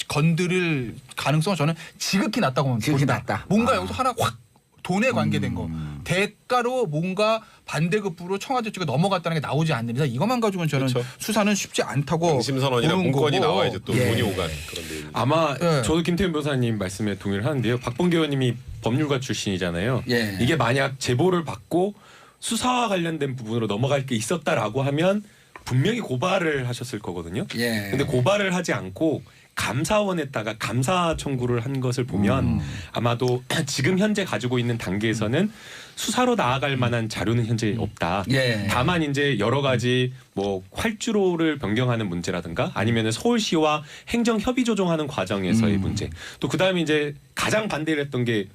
건드릴 가능성은 저는 지극히 낮다고 봅니다. 지극히 낮다. 뭔가 여기서 하나 확 돈에 관계된 거 대가로 뭔가 반대급부로 청와대 쪽에 넘어갔다는 게 나오지 않는 이상 이것만 가지고는 저는 그렇죠. 수사는 쉽지 않다고 양심선언이나 보는 문건이 거고. 나와야지 또 예. 돈이 오간 그런 데. 아마 예. 저도 김태현 변호사님 말씀에 동의를 하는데요. 박범계 의원님이 법률가 출신이잖아요. 예. 이게 만약 제보를 받고 수사와 관련된 부분으로 넘어갈 게 있었다라고 하면 분명히 고발을 하셨을 거거든요. 예. 근데 고발을 하지 않고 감사원에다가 감사 청구를 한 것을 보면 아마도 지금 현재 가지고 있는 단계에서는 수사로 나아갈 만한 자료는 현재 없다. 예. 다만 이제 여러 가지 뭐 활주로를 변경하는 문제라든가 아니면은 서울시와 행정 협의 조정하는 과정에서의 문제. 또 그다음에 이제 가장 반대를 했던 게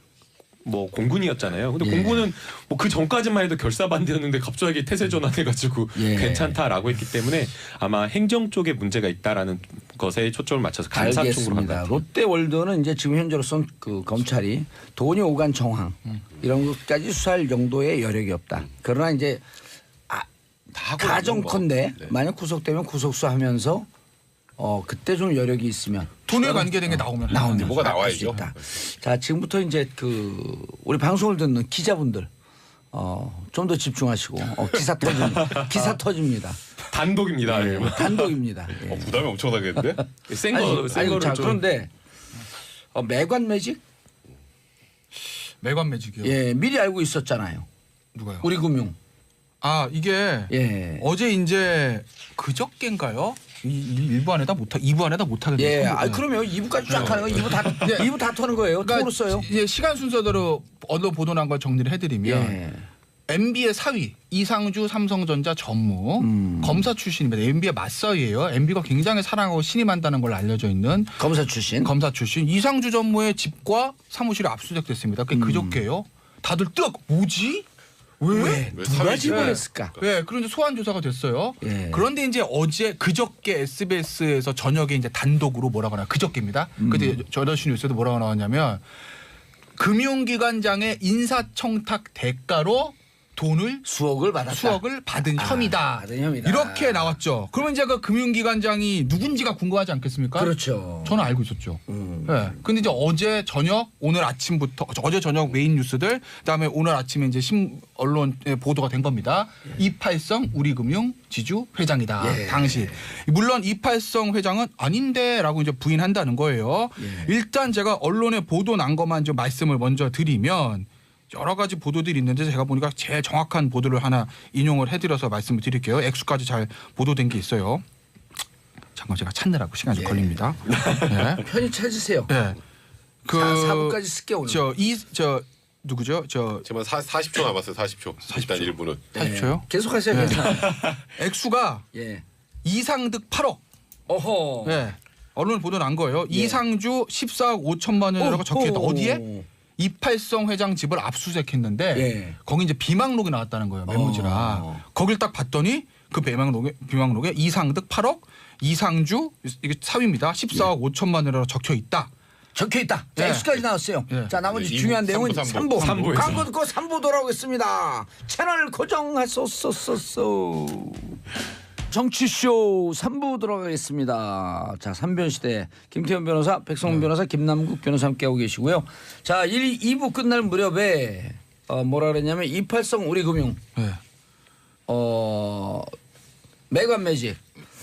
뭐 공군이었잖아요. 근데 예. 공군은 뭐 그 전까지만 해도 결사반대였는데 갑자기 태세 전환해가지고 예. 괜찮다라고 했기 때문에 아마 행정 쪽에 문제가 있다라는 것에 초점을 맞춰서 감사 쪽으로 알겠습니다. 간다. 롯데월드는 이제 지금 현재로선 그 검찰이 돈이 오간 정황 이런 것까지 수사할 정도의 여력이 없다. 그러나 이제 다 하고 나면 가정컨대 뭐. 네. 만약 구속되면 구속수 하면서 그때 좀 여력이 있으면 돈에 관계된 게 나오면 나오면 뭐가 할수 나와야죠. 있다. 자, 지금부터 이제 우리 방송을 듣는 기자분들 좀 더 집중하시고 기사 터집니다. 단독입니다. 네, 단독입니다. 예. 부담이 엄청나겠는데? 센 아니, 거, 센 거를 자, 좀. 그런데 매관 매직 매관 매직이요. 예 미리 알고 있었잖아요. 누가요? 우리 금융 이게 예. 어제 이제 그저께인가요? 일부 안에다 못하 2부 안에다 못하게 예, 됐어요. 그러면 2부까지 쫙 하는 거 2부 다 터는 거예요. 그러니까 토로써요. 이제 시간 순서대로 언론 보도 난 걸 정리를 해드리면 예. MB의 사위 이상주 삼성전자 전무 검사 출신입니다. MB의 맞서이예요. MB가 굉장히 사랑하고 신임한다는 걸 알려져 있는 검사 출신. 검사 출신 이상주 전무의 집과 사무실이 압수수색됐습니다. 그게 그저께요. 다들 뭐지? 왜? 왜 누가 사회지? 집어냈을까? 네, 그런데 소환 조사가 됐어요. 예. 그런데 이제 그저께 SBS에서 저녁에 이제 단독으로 뭐라고 하나 그저께입니다. 그때 저더시 뉴스에도 뭐라고 나왔냐면 금융기관장의 인사청탁 대가로 돈을 수억을 받았다. 받은 혐의다. 받은 혐의다. 이렇게 나왔죠. 그러면 이제 그 금융기관장이 누군지가 궁금하지 않겠습니까? 그렇죠. 저는 알고 있었죠. 네. 근데 이제 어제 저녁, 오늘 아침부터 어제 저녁 메인 뉴스들, 그다음에 오늘 아침에 이제 언론에 보도가 된 겁니다. 이팔성 우리금융 지주 회장이다. 예. 당시 물론 이팔성 회장은 아닌데라고 이제 부인한다는 거예요. 예. 일단 제가 언론에 보도 난 것만 좀 말씀을 먼저 드리면. 여러 가지 보도들이 있는데 제가 보니까 제일 정확한 보도를 하나 인용을 해드려서 말씀을 드릴게요. 액수까지 잘 보도된 게 있어요. 잠깐 제가 찾느라고 시간이 좀 걸립니다. 네. 편히 찾으세요. 네. 4부까지 쓸게 오늘. 누구죠? 지금 40초 남았어요. 40초. 일단 1부는. 40초요? 계속하세요. 괜찮아요. 액수가 예. 이상득 8억. 어허. 네. 언론 보도 난 거예요. 예. 이상주 14억 5천만 원이라고 적혀있다. 어디에? 이팔성 회장 집을 압수수색했는데 예. 거기 이제 비망록이 나왔다는 거예요. 메모지라. 거길 딱 봤더니 그 비망록에 이상득 8억, 이상주 이게 사위입니다. 14억 5천만 원이라고 적혀 있다. 적혀 있다. 자, 예. 액수까지 나왔어요. 예. 자, 나머지 네, 중요한 이부, 내용은 삼부. 3부. 삼부에서. 광고 듣고 3부 돌아오겠습니다. 채널 고정하소서서. 정치쇼 3부 들어가겠습니다. 자, 3변 시대 김태현 변호사, 백성훈 변호사, 김남국 변호사 함께하고 계시고요. 자, 2부 끝날 무렵에 뭐라 그랬냐면 이팔성 우리금융 네. 매관 매직.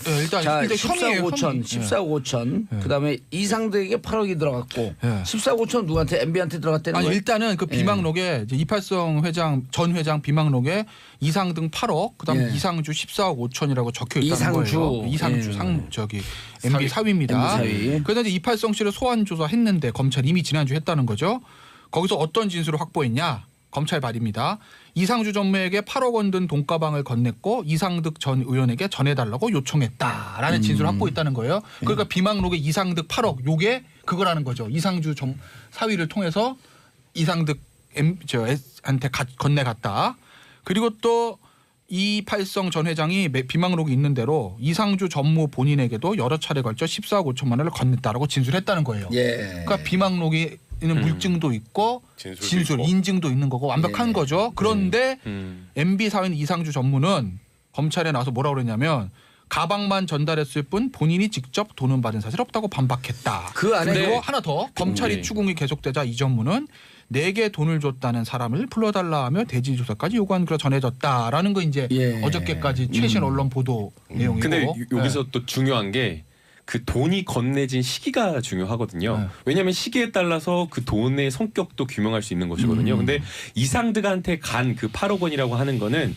네, 일단 자, 근데 14억 5천, 혐의. 14억 5천. 그다음에 이상득에게 8억이 들어갔고 네. 14억 5천 누구한테 MB한테 들어갔다는 아니 거예요? 일단은 그 비망록에 이제 이팔성 전 회장 비망록에 이상등 8억, 그다음에 예. 이상주 14억 5천이라고 적혀 있다는 이상주. 거예요. 이상주 예. MB 사위입니다. MB 사위. 그런데 이제 이팔성 씨를 소환 조사했는데 검찰 이미 지난주 했다는 거죠. 거기서 어떤 진술을 확보했냐? 검찰 발입니다. 이상주 전무에게 8억 원 든 돈가방을 건넸고 이상득 전 의원에게 전해달라고 요청했다라는 진술을 확보했다는 거예요. 그러니까 비망록에 이상득 8억 요게 그거라는 거죠. 이상주 사위를 통해서 이상득 한테 건네갔다. 그리고 또 이팔성 전 회장이 비망록이 있는 대로 이상주 전무 본인에게도 여러 차례 걸쳐 14억 5천만 원을 건넸다라고 진술했다는 거예요. 예. 그러니까 비망록에 있는 물증도 있고 진술도 있고. 인증도 있는 거고 완벽한 예. 거죠. 그런데 MB 사회인 이상주 전무는 검찰에 나와서 뭐라고 그랬냐면 가방만 전달했을 뿐 본인이 직접 돈은 받은 사실 없다고 반박했다. 그 안에 그리고 하나 더 검찰이 네. 추궁이 계속되자 이 전무는 내게 돈을 줬다는 사람을 불러달라 하며 대지 조사까지 요구한 걸 전해졌다라는 거 이제 예. 어저께까지 최신 언론 보도 내용이고. 근데 여기서 네. 또 중요한 게 그 돈이 건네진 시기가 중요하거든요. 네. 왜냐하면 시기에 따라서 그 돈의 성격도 규명할 수 있는 것이거든요. 근데 이상득한테 간 그 8억 원이라고 하는 거는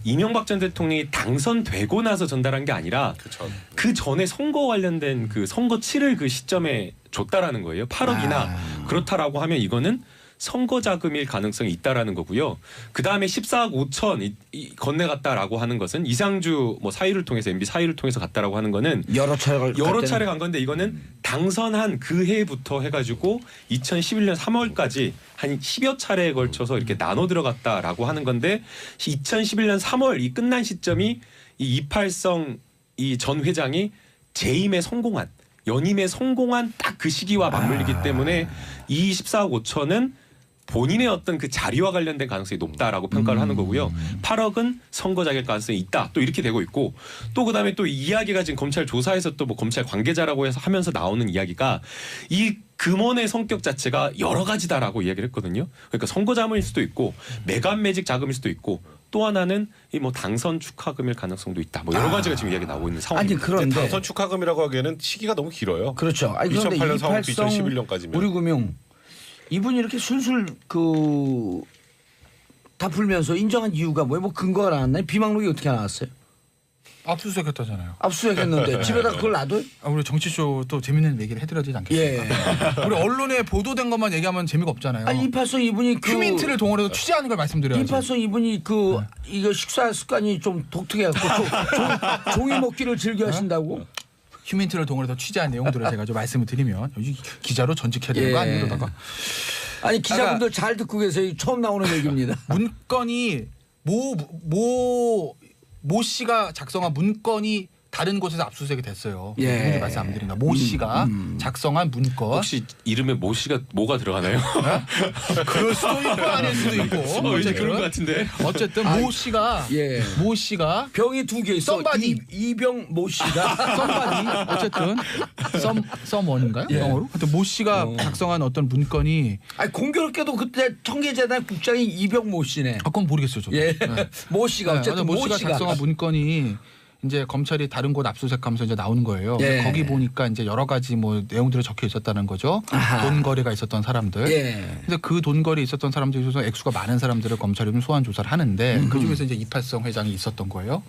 이명박 전 대통령이 당선되고 나서 전달한 게 아니라 그렇죠. 그 전에 선거 관련된 그 선거 치를 그 시점에 줬다라는 거예요. 8억이나 그렇다라고 하면 이거는 선거 자금일 가능성이 있다라는 거고요. 그 다음에 14억 5천 건네갔다라고 하는 것은 이상주 사위를 통해서 MB 사위를 통해서 갔다라고 하는 거는 여러 차례 간 건데 이거는 당선한 그 해부터 해가지고 2011년 3월까지 한 10여 차례에 걸쳐서 이렇게 나눠 들어갔다라고 하는 건데 2011년 3월 이 끝난 시점이 이 이팔성 이 전 회장이 재임에 성공한 연임에 성공한 딱 그 시기와 맞물리기 때문에 이 14억 5천은 본인의 어떤 그 자리와 관련된 가능성이 높다라고 평가를 하는 거고요. 8억은 선거 자격 가능성이 있다. 또 이렇게 되고 있고 또 그다음에 또 이야기가 지금 검찰 조사에서 또 뭐 검찰 관계자라고 해서 하면서 나오는 이야기가 이 금원의 성격 자체가 여러 가지다라고 이야기를 했거든요. 그러니까 선거 자금일 수도 있고 매간 매직 자금일 수도 있고 또 하나는 이 뭐 당선 축하금일 가능성도 있다. 뭐 여러 가지가 지금 이야기 나오고 있는 아니 상황입니다. 근데 그런데 당선 축하금이라고 하기에는 시기가 너무 길어요. 그렇죠. 아니 그런데 2008년 상황부터 이팔성 2011년까지면. 우리금융 이분이 이렇게 술술 다 풀면서 인정한 이유가 뭐예요? 뭐 근거가 나왔나요? 비망록이 어떻게 나왔어요? 압수수색했다잖아요. 압수수색했는데 집에다 그걸 놔둬요? 우리 정치쇼 또 재밌는 얘기를 해드려야 되지 않겠습니까? 우리 언론에 보도된 것만 얘기하면 재미가 없잖아요. 아니 이팔성 이분이 휴민트를 동원해서 취재하는 걸 말씀드려야죠. 이팔성 이분이 이거 식사 습관이 좀 독특해갖고 종이 먹기를 즐겨 하신다고? 휴민트를 동원해서 취재한 내용들을 제가 좀 말씀을 드리면 여기 기자로 전직해야 되는 거 아니에요? 그러다가 아니 기자분들 잘 듣고 계세요. 처음 나오는 얘기입니다. 문건이 모 씨가 작성한 문건이 다른 곳에서 압수수색이 됐어요. 누군지 말씀 안 드린다. 모 씨가 작성한 문건. 혹시 이름에 모 씨가 뭐가 들어가나요? 그럴 수도 있고 아닐 수도 있고. 이제 그런 것 같은데. 어쨌든 모 씨가 병이 두 개 있어. 썸바디. 이병 모 씨가 썸바디 어쨌든 썸원인가요? 예. 영어로? 하여튼 모 씨가 작성한 어떤 문건이 아니 공교롭게도 그때 청계재단 국장이 이병 모 씨네. 그건 모르겠어요. 저도. 예. 모 씨가 어쨌든 모 씨가 작성한 문건이 이제 검찰이 다른 곳 압수수색하면서 이제 나오는 거예요. 예. 거기 보니까 이제 여러 가지 뭐 내용들이 적혀 있었다는 거죠. 아하. 돈 거래가 있었던 사람들. 예. 근데 그 돈 거래 있었던 사람들 중에서 액수가 많은 사람들을 검찰이 좀 소환 조사를 하는데 그 중에서 이제 이팔성 회장이 있었던 거예요.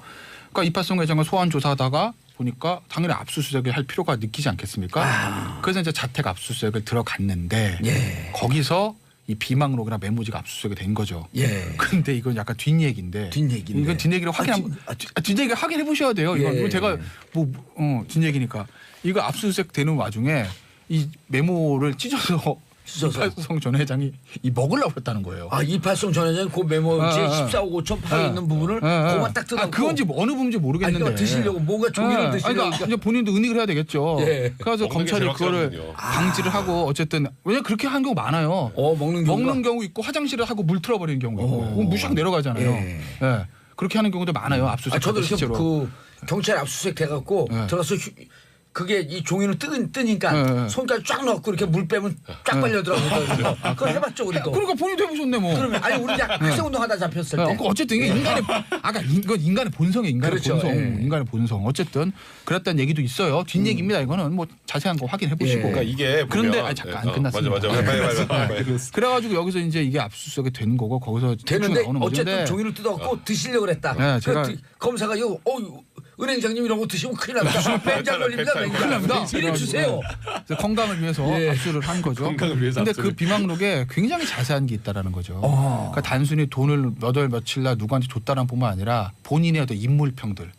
그러니까 이팔성 회장을 소환 조사하다가 보니까 당연히 압수수색을 할 필요가 느끼지 않겠습니까? 그래서 이제 자택 압수수색을 들어갔는데 예. 거기서 이 비망록이나 메모지가 압수수색이 된 거죠. 예. 근데 이건 약간 뒷얘기인데. 뒷얘기인데. 이건 뒷얘기를 뒷얘기 확인해 보셔야 돼요. 이건 예. 제가 뒷얘기니까 이거 압수수색 되는 와중에 이 메모를 찢어서 이팔성 전 회장이 먹으려고 했다는 거예요. 아 이팔성 전 회장이 그 메모지에 14억 5천 팔에 있는 부분을 그만 딱 뜯어놓고 그건지 어느 부분인지 모르겠는데. 그러니까 드시려고 뭔가 종이를 드시려고. 그러니까 이제 본인도 은닉을 해야 되겠죠. 예. 그래서 검찰이 그거를 방지를 하고 어쨌든 왜냐 그렇게 하는 경우 많아요. 먹는 경우 있고 화장실을 하고 물 틀어버리는 경우 있고 무시하고 내려가잖아요. 예. 예. 그렇게 하는 경우도 많아요. 압수수색. 저도 이렇게 실제로. 경찰 압수수색 돼갖고 들어서 그게 이 종이는 뜨니까 손까지 쫙 넣고 이렇게 물 빼면 쫙 빨려들어가거든요. 그거 해봤죠 우리도. 그러니까 본인도 해보셨네 뭐. 그러면 아니 우리 학생운동하다 잡혔을 때. 어쨌든 이게 이건 인간의 본성이에요. 그렇죠. 본성. 인간의 본성. 어쨌든 그랬다는 얘기도 있어요. 뒷얘기입니다. 이거는 뭐 자세한 거 확인해 보시고. 그러니까 이게 그런데 잠깐 안 끝났습니다. 맞아. 그래가지고 여기서 이제 이게 압수수색이 된 거고 거기서 되는데 나오는 어쨌든 거인데 종이를 뜯어갖고 드시려고 그랬다. 네, 제가 검사가 이거 은행장님 이런 거 드시면 큰일 납니다. 벤장 걸립니다. 큰일 납니다. 이래 주세요. 그래서 건강을 위해서 압수를 한 거죠. 건강을 위해서 근데 압수를. 그 비망록에 굉장히 자세한 게 있다라는 거죠. 그러니까 단순히 돈을 몇 월 며칠 날 누구한테 줬다는 뿐만 아니라 본인의 어떤 인물평들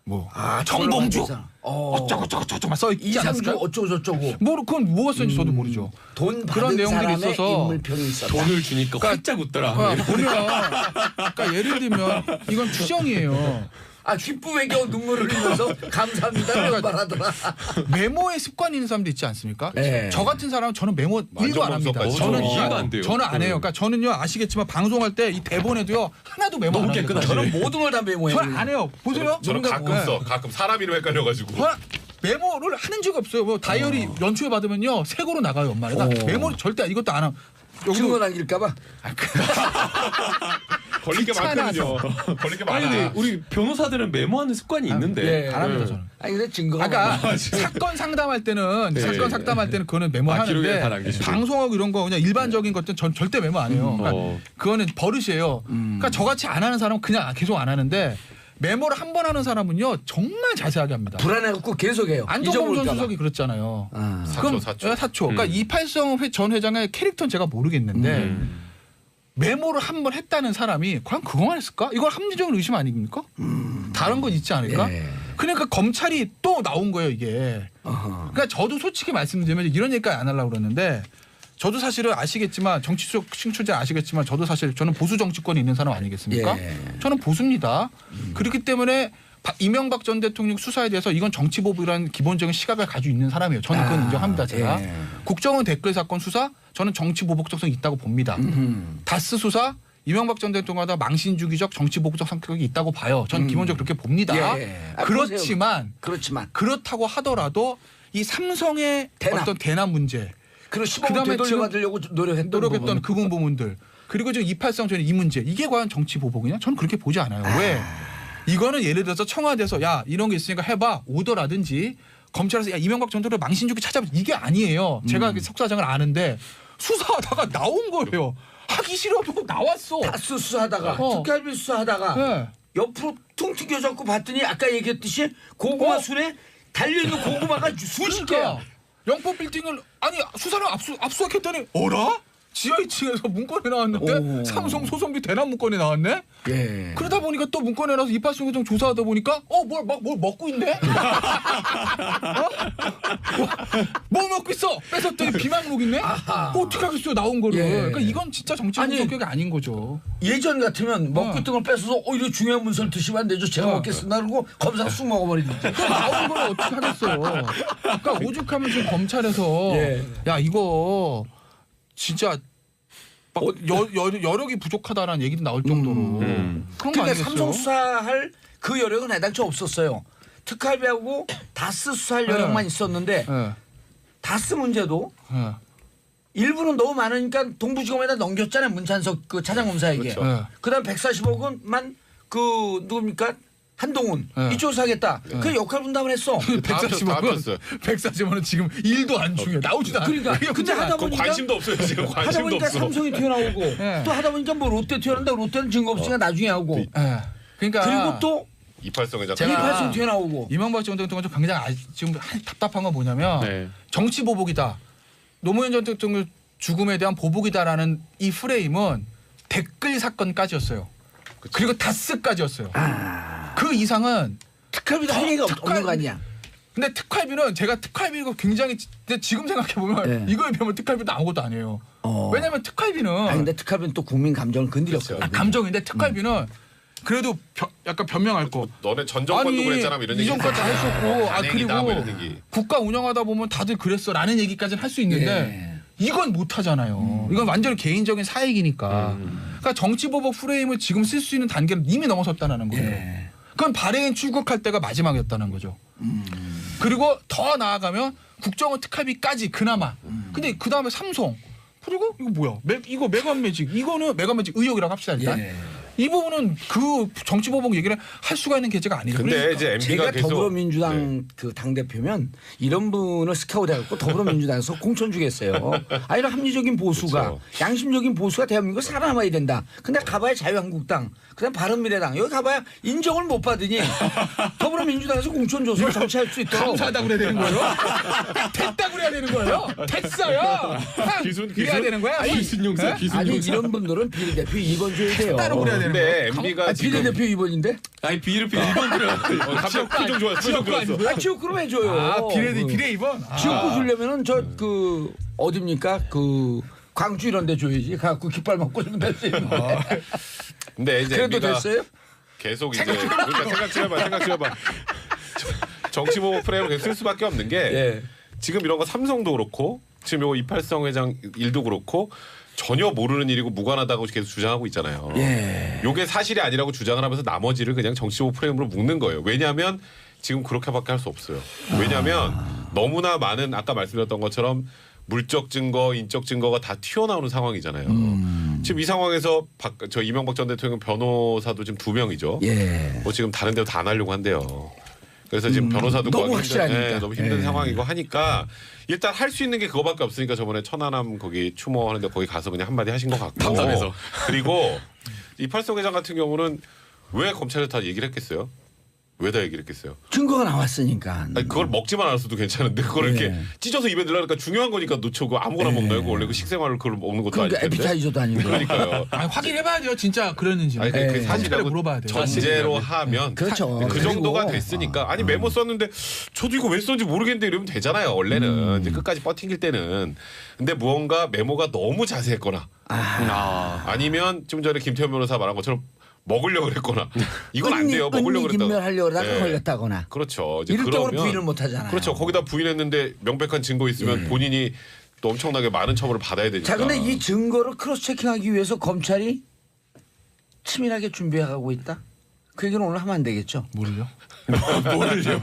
뭐 정봉주 어쩌고저쩌고 써 있지 이상주 않았을까요? 어쩌고 저쩌고. 그건 뭐가 썼는지 저도 모르죠. 돈 그런 받은 내용들이 사람의 있어서 인물평이 있었다. 돈을 주니까 활짝 웃더라. 그러니까 예를 들면 이건 추정이에요. 아 기쁨에 겨우 눈물을 흘리면서 감사합니다 이런 말하더라. 메모에 습관이 있는 사람도 있지 않습니까? 네. 저 같은 사람은 저는 메모 1도 안 합니다. 만점범석까지. 저는 이해가 안 돼요. 저는 안 해요. 그러니까 저는요 아시겠지만 방송할 때 이 대본에도요 하나도 메모 안 합니다. 저는 모든 걸 다 메모해요. 저는 안 해요. 보세요. 저는 가끔 써. 가끔 사람 이름 헷갈려가지고. 저는 메모를 하는 적이 없어요. 뭐 다이어리 연초에 받으면요 새 거로 나가요 엄마가. 메모를 절대 이것도 안 하고. 증거 남길까봐. 걸린 게 많거든요. 걸린 게 아니 많아. 근데 우리 변호사들은 메모하는 습관이 있는데. 안 합니다 저는. 아니 근데 증거가. 아까 사건 상담할 때는 그거는 기록에 메모하는데 다 남기시고. 방송하고 이런 거 그냥 일반적인 것들은 전 절대 메모 안 해요. 그러니까 그거는 버릇이에요. 그러니까 저같이 안 하는 사람은 그냥 계속 안 하는데 메모를 한 번 하는 사람은요 정말 자세하게 합니다. 불안해갖고 계속해요. 안종범 전 수석이 그랬잖아요. 사초. 사초. 그러니까 이팔성 전 회장의 캐릭터는 제가 모르겠는데 메모를 한 번 했다는 사람이 과연 그거만 했을까? 이건 합리적인 의심 아닙니까? 다른 건 있지 않을까? 예. 그러니까 검찰이 또 나온 거예요 이게. 그러니까 저도 솔직히 말씀드리면 이런 얘기까지 안 하려고 그러는데 저도 사실은 아시겠지만 정치 속 신출자 아시겠지만 저도 사실 저는 보수 정치권에 있는 사람 아니겠습니까? 예. 저는 보수입니다. 그렇기 때문에 이명박 전 대통령 수사에 대해서 이건 정치보복이라는 기본적인 시각을 가지고 있는 사람이에요. 저는 그건 인정합니다. 제가. 예. 국정원 댓글 사건 수사 저는 정치 보복적성이 있다고 봅니다. 다스 수사 이명박 전 대통령보다 망신주기적 정치 보복적 성격이 있다고 봐요. 전 기본적으로 그렇게 봅니다. 그렇지만 그렇다고 하더라도 이 삼성의 어떤 대남 문제 그리고 15억 되돌려받으려고 노력했던 그 부분들 그리고 지금 283 전에 이 문제 이게 과연 정치 보복이냐? 저는 그렇게 보지 않아요. 왜? 이거는 예를 들어서 청와대에서 야 이런 게 있으니까 해봐 오더라든지 검찰에서 야 이명박 전 대통령 망신주기 찾아봐 이게 아니에요. 제가 석사장을 아는데 수사하다가 나온 거예요. 하기 싫어도 나왔어. 다스 수사하다가 특갈비 수사하다가 네. 옆으로 퉁 튀겨졌고 봤더니 아까 얘기했듯이 고구마 순에 달려있는 고구마가 수십 개야. 영포 빌딩을 아니 수사를 압수수색했더니 어라? 지하 2층에서 문건이 나왔는데 삼성 소송비 대납 문건이 나왔네. 그러다 보니까 또 문건에 나서 이파수 좀 조사하다 보니까 뭘 먹고 있네. 뭘 먹고 있어? 뺏었더니 비망록 있네. 어떻게 하겠어요 나온 거를. 그러니까 이건 진짜 정치적 성격이 아닌 거죠. 예전 같으면 먹고 있던 걸 뺏어서 이거 중요한 문서를 드시면 안 되죠. 제가 먹겠습니다. 그러고 검사가 쑥 먹어버리는데. 나온 걸 어떻게 하겠어요. 그러니까 오죽하면 지금 검찰에서 야 이거 진짜 막 여력이 부족하다라는 얘기도 나올 정도로 그런 거 그러니까 아니겠어요? 삼성 수사할 그 여력은 애당초 없었어요. 특활비하고 다스 수사할 여력만 있었는데 다스 문제도 일부는 너무 많으니까 동부지검에다 넘겼잖아요. 문찬석 그 차장검사에게. 그렇죠. 그다음 140억은만 그 누굽니까? 한동훈 이쪽으로 사겠다. 그 역할 분담을 했어. 140원은 지금 일도 안 중요해. 나오지도 않아. 그러니까 근데 하다 보니까 관심도 없어요 지금. 하다 관심도 보니까 없어. 삼성이 튀어나오고 또 하다 보니까 뭐 롯데 튀어나온다. 롯데는 증거 없으니까 나중에 하고. 그러니까 그리고 또 이팔성의 제가 이팔성 튀어나오고. 이명박 전 대통령 굉장히 지금 답답한 건 뭐냐면 정치 보복이다. 노무현 전 대통령 죽음에 대한 보복이다라는 이 프레임은 댓글 사건까지였어요. 그리고 다스까지였어요. 그 이상은 특활비도 할 얘기가 없는 거 아니야. 근데 특활비는 제가 특활비가 굉장히 근데 지금 생각해 보면 이거에 비하면 특활비도 아무것도 아니에요. 왜냐하면 특활비는 근데 특활비는 또 국민 감정을 건드렸어요. 감정인데 특활비는 그래도 약간 변명할 거. 너네 전 정권도 그랬잖아 이런 얘기. 이전까지 했었고 단행이다, 뭐 이런 그리고 얘기. 국가 운영하다 보면 다들 그랬어라는 얘기까지는 할 수 있는데 이건 못 하잖아요. 이건 완전히 개인적인 사익이니까. 그러니까 정치 보복 프레임을 지금 쓸 수 있는 단계를 이미 넘어섰다는 거예요. 그건 발해인 출국할 때가 마지막이었다는 거죠. 그리고 더 나아가면 국정원 특활비까지 그나마. 근데 그 다음에 삼성. 그리고 이거 뭐야? 이거 메가매직. 이거는 메가매직 의혹이라고 합시다 일단. 이 부분은 그 정치 보복 얘기를 할 수가 있는 계제가 아니에요. 근데 이제 MB가 제가 계속 더불어민주당 그 당대표면 이런 분을 스카우트해갖고 더불어민주당에서 공천 주겠어요. 아 이런 합리적인 보수가 그렇죠. 양심적인 보수가 대한민국에 살아남아야 된다. 근데 가봐야 자유한국당 그다음 바른미래당 여기 가봐야 인정을 못 받으니 더불어민주당에서 공천 줘서 정치할 수 있도록 감사하다고 그래야 되는 거예요? 됐다고 그래야 되는 거예요? 됐어요. 이래야 되는 거야? 기순용사 아니 이런 분들은 비례대표 2번 줘야 돼요. 따로 그래야 되는 근데 거예요. MB가 지금 비례대표 2번인데? 아니 비례표 1번 들어. 갑자기 표정 좋았어. 표정 좋았어. 지역구로 해줘요. 비례 2번. 지역구 주려면은 저 그 어딥니까 그 광주 이런 데 줘야지. 갖고 깃발만 꽂으면 될 수 있는데. 근데 이제 그래도 MB가 됐어요? 계속 이제 그러니까 생각 좀 해봐. 정치 보복 프레임을 계속 쓸 수밖에 없는 게 지금 이런 거 삼성도 그렇고 지금 요거 이팔성 회장 일도 그렇고 전혀 모르는 일이고 무관하다고 계속 주장하고 있잖아요. 요게 사실이 아니라고 주장을 하면서 나머지를 그냥 정치 보복 프레임으로 묶는 거예요. 왜냐하면 지금 그렇게밖에 할 수 없어요. 왜냐하면 너무나 많은 아까 말씀드렸던 것처럼 물적 증거, 인적 증거가 다 튀어나오는 상황이잖아요. 지금 이 상황에서 저 이명박 전 대통령 변호사도 지금 2명이죠. 뭐 지금 다른 데로 다 안 하려고 한대요. 그래서 지금 변호사도 너무 확실하니까. 너무 힘든 상황이고 하니까 일단 할 수 있는 게 그거밖에 없으니까 저번에 천안함 거기 추모하는데 거기 가서 그냥 한마디 하신 것 같고. 담담해서. 그리고 이팔성 회장 같은 경우는 왜 검찰에 다 얘기를 했겠어요? 왜 다 얘기를 했겠어요? 증거가 나왔으니까. 아니, 그걸 먹지만 않았어도 괜찮은데 그걸 이렇게 찢어서 입에 넣으려니까 중요한 거니까 놓치고 아무거나 먹나요? 원래 그 식생활을 그걸 먹는 것도 그러니까 아닐 텐데. 에피타이저도 아니고. 그러니까요. 아니, 확인해봐야 돼요. 진짜 그랬는지. 아니, 그 검찰에 사실이라고 물어봐야 돼요. 전제로 하면 그렇죠. 그 정도가 그리고 됐으니까 아니 메모 썼는데 저도 이거 왜 썼는지 모르겠는데 이러면 되잖아요. 원래는 이제 끝까지 버팅길 때는. 근데 무언가 메모가 너무 자세했거나 아니면 좀 전에 김태현 변호사 말한 것처럼 먹으려고 그랬거나 이건 안 돼요. 먹으려고 그랬다가 인멸하려고 하다가 걸렸다거나. 그렇죠. 이제 이럴 경우는 그러면 부인을 못 하잖아요. 그렇죠. 거기다 부인했는데 명백한 증거 있으면 본인이 또 엄청나게 많은 처벌을 받아야 되니까. 자, 근데 이 증거를 크로스 체킹하기 위해서 검찰이 치밀하게 준비해가고 있다. 그 얘기는 오늘 하면 안 되겠죠. 모르죠. 모르죠.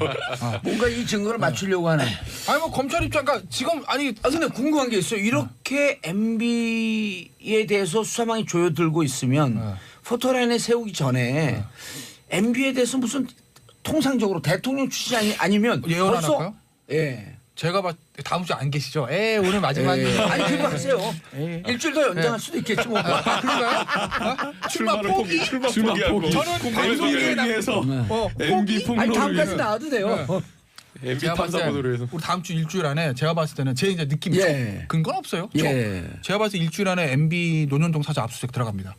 뭔가 이 증거를 맞추려고 하는. 아니 뭐 검찰 입장 그러니까 지금 아니 근데 궁금한 게 있어요. 이렇게 MB에 대해서 수사망이 조여들고 있으면 포토라인에 세우기 전에 MB에 대해서 무슨 통상적으로 대통령 출신이 아니면 예언 안 벌써 할까요? 예. 제가 다음 주에 안 계시죠? 오늘 마지막이에요. 아니 그거 하세요. 일주일 더 연장할 수도 있겠지 뭐. 그런가요? 출마 포기? 출마 포기하고. 저는 방송에 위해서 MB 아니 폭로를 다음까지 위해서 나와도 돼요. MB 제가 봤을 탐사 때 보도를 해서 우리 다음 주 일주일 안에 제가 봤을 때는 제 이제 느낌이죠. 예. 근거는 없어요. 예. 제가 봤을 때 일주일 안에 MB 논현동 사저 압수수색 들어갑니다.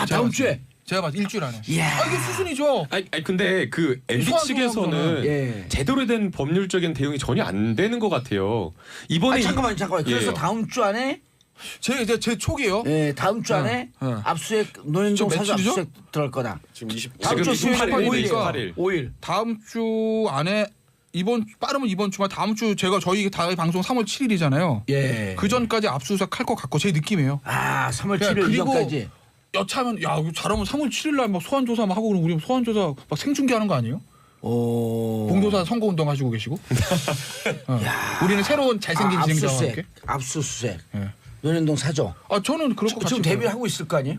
다음 주에. 제가 봤을 때 일주일 안에. 이야. 이게 수순이죠. 아니 근데 그 MB 소환 측에서는 소환 예. 제대로 된 법률적인 대응이 전혀 안 되는 것 같아요. 이번에 아니 잠깐만. 그래서 예. 다음 주 안에 제 촉이에요. 예, 다음 주 안에 압수수색 논현동 지금 사저 며칠이죠? 압수수색 들어갈 거다. 지금 20. 다음 주 수요일 28일이니까 5일. 5일. 다음 주 안에 빠르면 이번 주가 다음 주 저희 다음 방송 3월 7일이잖아요. 예. 그 전까지 압수수색 할 것 같고 제 느낌이에요. 아, 3월 야, 7일 그리고 이전까지. 여차하면 야 이거 잘하면 3월 7일 날 막 소환 조사 막 하고 그러면 우리 소환 조사 막 생중계하는 거 아니에요? 오. 봉도사 선거 운동 하시고 계시고. 우리는 새로운 잘생긴 진행자와 함께. 압수수색. 예. 논현동 사저. 저는 그럴 것 같아요. 지금 데뷔를 하고 있을 거 아니에요?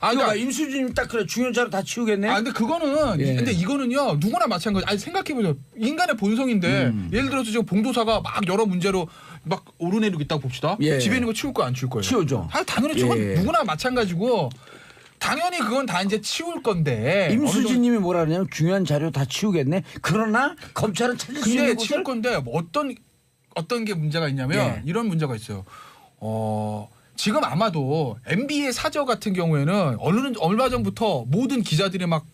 아, 그러니까 그러니까 임수진님 딱 그래 중요한 자료 다 치우겠네. 근데 그거는 예. 근데 이거는요 누구나 마찬가지. 아니 생각해보세요. 인간의 본성인데 예를 들어서 지금 봉도사가 막 여러 문제로 막 오르내리고 있다고 봅시다. 예. 집에 있는 거 치울 거 안 치울 거예요? 치우죠. 당연히 저건 예. 누구나 마찬가지고 당연히 그건 다 이제 치울 건데. 임수진님이 뭐라 그러냐면 중요한 자료 다 치우겠네. 그러나 검찰은 찾을 수 근데 있는 치울 곳을 건데 뭐 어떤 게 문제가 있냐면 예. 이런 문제가 있어요. 지금 아마도 MB의 사저 같은 경우에는 언론은 얼마 전부터 모든 기자들이 막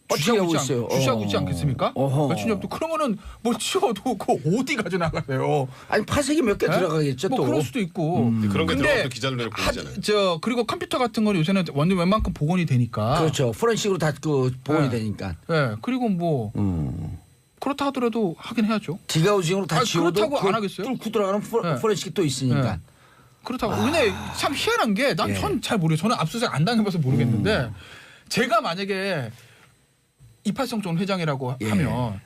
뻗치고 있어요. 주시하고 있지 않겠습니까? 어허. 며칠 전부터 그러면은 뭘 치워도 그 어디 가져나가세요? 아니 파색이 몇 개 예? 들어가겠죠 뭐 또. 그럴 수도 있고. 그런 게 근데 들어가면 기자들 보이잖아요. 그리고 컴퓨터 같은 거는 요새는 완전 웬만큼 복원이 되니까. 그렇죠. 포렌식으로 다 그 복원이 네. 되니까. 예. 그리고 뭐 그렇다 하더라도 하긴 해야죠. 디가우징으로 다 아니, 지워도 그렇다고 그걸 안 하겠어요? 뚫고 들어가는 네. 포렌식이 또 있으니까. 네. 그렇다고. 근데 참 희한한 게 난 전 잘 모르겠어요. 저는 압수수색 안 당해봐서 모르겠는데 제가 만약에 이팔성종 회장이라고 예. 하면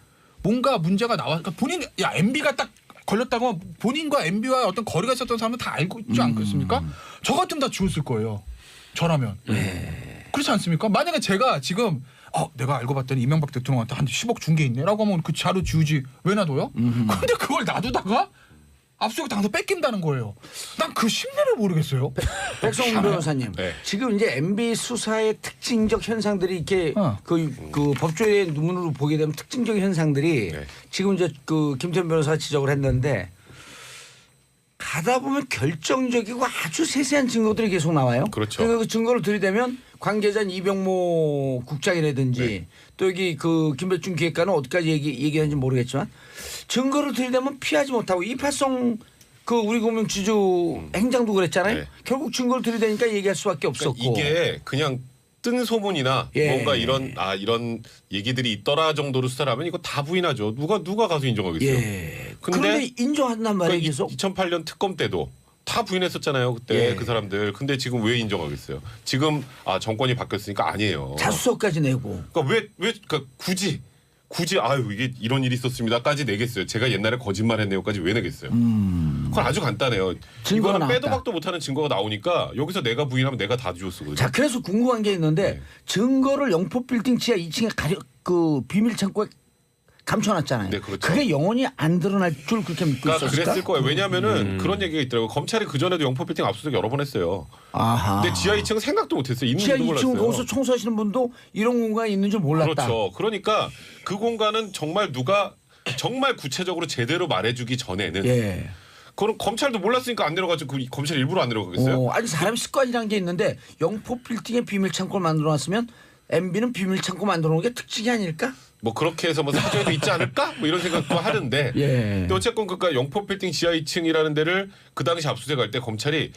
뭔가 문제가 나와. 그러니까 본인 MB가 딱 걸렸다고 하면 본인과 MB와 어떤 거리가 있었던 사람은 다 알고 있지 않겠습니까? 저 같으면 다 지웠을 거예요. 저라면. 그렇지 않습니까? 만약에 제가 지금 내가 알고 봤더니 이명박 대통령한테 한 10억 준 게 있네라고 하면 그 자료 지우지 왜 놔둬요? 근데 그걸 놔두다가 압수수색 당해서 뺏긴다는 거예요. 난 그 심리를 모르겠어요. 백성훈 변호사님, 네. 지금 이제 MB 수사의 특징적 현상들이 이렇게 그 법조의 눈으로 보게 되면 특징적인 현상들이 네. 지금 이제 그 김태현 변호사가 지적을 했는데 가다 보면 결정적이고 아주 세세한 증거들이 계속 나와요. 그렇죠. 그 증거를 들이대면 관계자인 이병모 국장이라든지 네. 또 여기 그 김배중 기획관은 어디까지 얘기하는지 모르겠지만 증거를 들이대면 피하지 못하고 이팔성 그 우리 공명지주 행장도 그랬잖아요. 네. 결국 증거를 들이대니까 얘기할 수밖에 없었고. 그러니까 이게 그냥 뜬 소문이나 예. 뭔가 이런 얘기들이 있더라 정도로 수사를 하면 이거 다 부인하죠. 누가 가서 인정하겠어요. 예. 근데 그런데 인정한단 말이에요. 계속. 2008년 특검 때도 다 부인했었잖아요. 그때 예. 그 사람들. 근데 지금 왜 인정하겠어요? 지금 정권이 바뀌었으니까 아니에요. 자수서까지 내고. 그러니까 왜 그러니까 굳이 이게 이런 일이 있었습니다까지 내겠어요. 제가 옛날에 거짓말했네요까지 왜 내겠어요? 그건 아주 간단해요. 증거가 이거는 빼도 나왔다. 박도 못하는 증거가 나오니까 여기서 내가 부인하면 내가 다 뒤집어 쓰거든요. 자, 그래서 궁금한 게 있는데 네. 증거를 영포빌딩 지하 2층에 그 비밀 창고에 감춰놨잖아요. 네, 그렇죠. 그게 영원히 안 드러날 줄 그렇게 믿고 그러니까 있었을까? 그랬을 거예요. 왜냐하면은 그런 얘기가 있더라고요. 검찰이 그 전에도 영포빌딩 압수수색 여러 번 했어요. 아하. 근데 지하 2층은 생각도 못했어요. 있는 지하 줄도 2층 몰랐어요. 거기서 청소하시는 분도 이런 공간이 있는 줄 몰랐다. 그렇죠. 그러니까 그 공간은 정말 누가 정말 구체적으로 제대로 말해주기 전에는 예. 그럼 검찰도 몰랐으니까 안 내려가지고 그 검찰 일부러 안 내려가겠어요? 아니 사람 습관이란 게 있는데 영포 빌딩에 비밀 창고를 만들어놨으면 MB는 비밀 창고 만들어놓은 게 특징이 아닐까? 뭐 그렇게 해서 뭐 사정도 있지 않을까? 뭐 이런 생각도 하는데. 예. 근데 어쨌건 그러니까 영포빌딩 지하 2층이라는 데를 그 당시 압수수색할 때 검찰이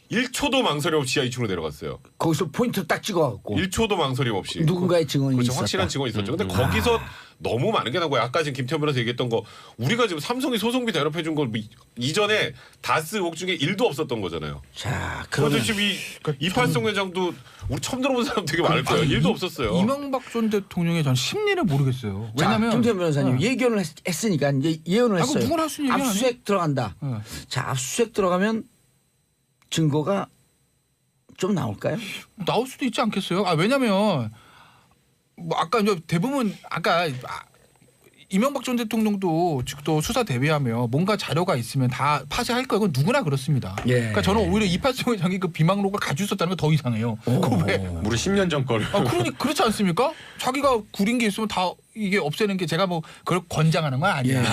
1초도 망설임 없이 지하 2층으로 내려갔어요. 거기서 포인트를 딱 찍어갖고 1초도 망설임 없이. 누군가의 증언이 그렇죠. 있었다. 확실한 증언이 있었죠. 근데 거기서 너무 많은 게 나온 거야. 아까 지금 김태현 변호사 얘기했던 거 우리가 지금 삼성이 소송비 대납해 준 걸 이전에 다스 의혹 중에 1도 없었던 거잖아요. 자, 그런데 그러면 지금 이팔성 회장도 우리 처음 들어본 사람 되게 많을 거예요. 1도 없었어요. 이명박 전 대통령의 전 심리를 모르겠어요. 자, 왜냐면 김태현 변호사님 예견을 했으니까 이제 예언을 했어요. 누구나 할 수 있는 얘기 아니에요? 압수수색 들어간다. 네. 자, 압수수색 들어가면 증거가 좀 나올까요? 나올 수도 있지 않겠어요? 왜냐면 뭐 아까 이제 대부분 아까 이명박 전 대통령도 또 수사 대비하며 뭔가 자료가 있으면 다 파쇄할 거예요. 그건 누구나 그렇습니다. 예. 그러니까 저는 오히려 이팔성 회장이 그 비망록을 가지고 있었다는 게 더 이상해요. 그거 왜? 무려 10년 전 거를. 그렇지 않습니까? 자기가 구린 게 있으면 다 이게 없애는 게 제가 뭐 그걸 권장하는 건 아니야.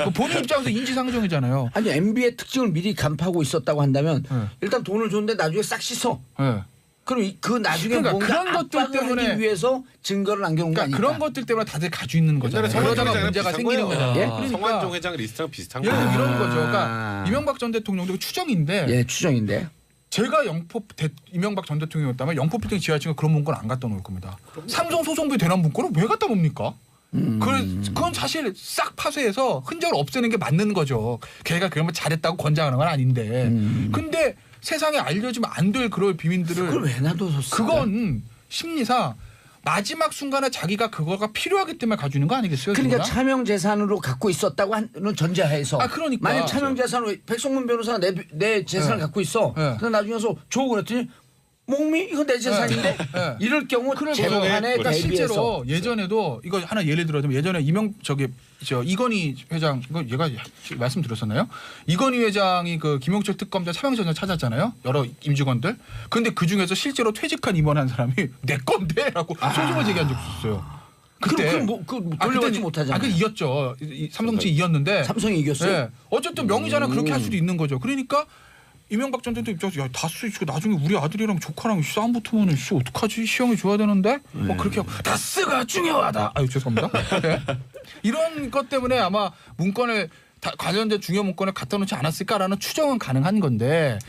그 본인 입장에서 인지상정이잖아요. 아니 MB의 특징을 미리 간파하고 있었다고 한다면 네. 일단 돈을 줬는데 나중에 싹 씻어. 네. 그럼 그 나중에 그러니까 뭔가 그런 것들 압박을 때문에 하기 위해서 증거를 남겨놓은 거 그러니까 아닐까? 그런 것들 때문에 다들 가지고 있는 거잖아요. 옛날에 그러다가 성완종 문제가 비슷한 생기는 거예요. 거예요. 예? 그러니까 성완종 회장 리스트랑 비슷한 예를 들어 거예요. 이런 거죠. 그러니까 이명박 전 대통령도 추정인데 예, 추정인데. 제가 이명박 전 대통령이었다면 영포빌딩 지하층에 그런 문건 안 갖다 놓을 겁니다. 삼성 소송비 대납 문건을 왜 갖다 놉니까? 그건 사실 싹 파쇄해서 흔적을 없애는 게 맞는 거죠. 걔가 그러면 잘했다고 권장하는 건 아닌데. 근데 세상에 알려지면 안 될 그럴 비밀들을 그걸 왜 놔뒀었어? 그건 심리상 마지막 순간에 자기가 그거가 필요하기 때문에 가지고 있는 거 아니겠어요? 그러니까 누구나? 차명 재산으로 갖고 있었다고 하는 전제하에서 그러니까. 만약 차명 재산으로 백성문 변호사가 내 재산을 네. 갖고 있어. 네. 근데 나중에 와서 줘 그랬더니 목미 이거 내 재산인데 네. 이럴 경우 그래서 재판에 그러니까 대비해서 실제로 예전에도 이거 하나 예를 들어주면 예전에 이건희 회장 이거 얘가 말씀드렸었나요? 이건희 회장이 그 김용철 특검자 차명전을 찾았잖아요. 여러 임직원들. 근데 그 중에서 실제로 퇴직한 임원한 사람이 내 건데라고 소송을 제기한 적이 있었어요. 그때 그럼 돌려받지 그때- 못하잖아요. 그 이겼죠. 삼성 측 이겼는데. 삼성이 이겼어요. 네. 어쨌든 명의잖아 그렇게 할 수도 있는 거죠. 그러니까. 이명박 전 대통령 입장에서 야 다스 이거 나중에 우리 아들이랑 조카랑 싸움 붙으면은 어떡하지 시험이 줘야 되는데 뭐 그렇게 하고 다스가 중요하다. 아유 죄송합니다. 네. 이런 것 때문에 아마 문건을 관련된 중요 문건을 갖다 놓지 않았을까라는 추정은 가능한 건데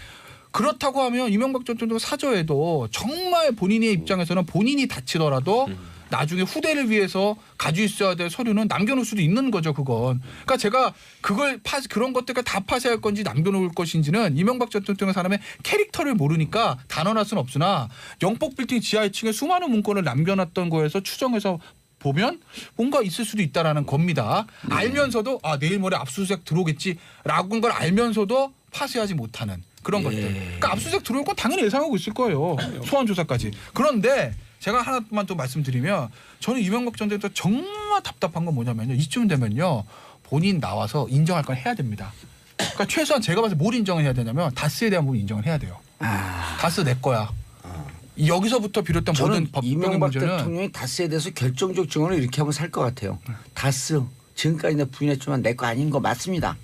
그렇다고 하면 이명박 전 대통령 사저에도 정말 본인의 입장에서는 본인이 다치더라도 나중에 후대를 위해서 가지고 있어야 될 서류는 남겨놓을 수도 있는 거죠, 그건. 그러니까 제가 그런 것들을 다 파쇄할 건지 남겨놓을 것인지는 이명박 전 대통령 사람의 캐릭터를 모르니까 단언할 수는 없으나 영폭빌딩 지하 2층에 수많은 문건을 남겨놨던 거에서 추정해서 보면 뭔가 있을 수도 있다라는 겁니다. 알면서도 내일 모레 압수수색 들어오겠지라고 걸 알면서도 파쇄하지 못하는 그런 것들. 그러니까 압수수색 들어올 건 당연히 예상하고 있을 거예요. 소환 조사까지. 그런데 제가 하나만 또 말씀드리면 저는 이명박 전 대통령 정말 답답한 건 뭐냐면요. 이쯤 되면요. 본인 나와서 인정할 건 해야 됩니다. 그러니까 최소한 제가 봐서 뭘 인정을 해야 되냐면 다스에 대한 부분 인정을 해야 돼요. 다스 내 거야. 여기서부터 비롯된 모든 저는 법적인 이명박 문제는 대통령이 다스에 대해서 결정적 증언을 이렇게 하면 살 것 같아요. 다스 지금까지 내가 부인했지만 내 거 아닌 거 맞습니다.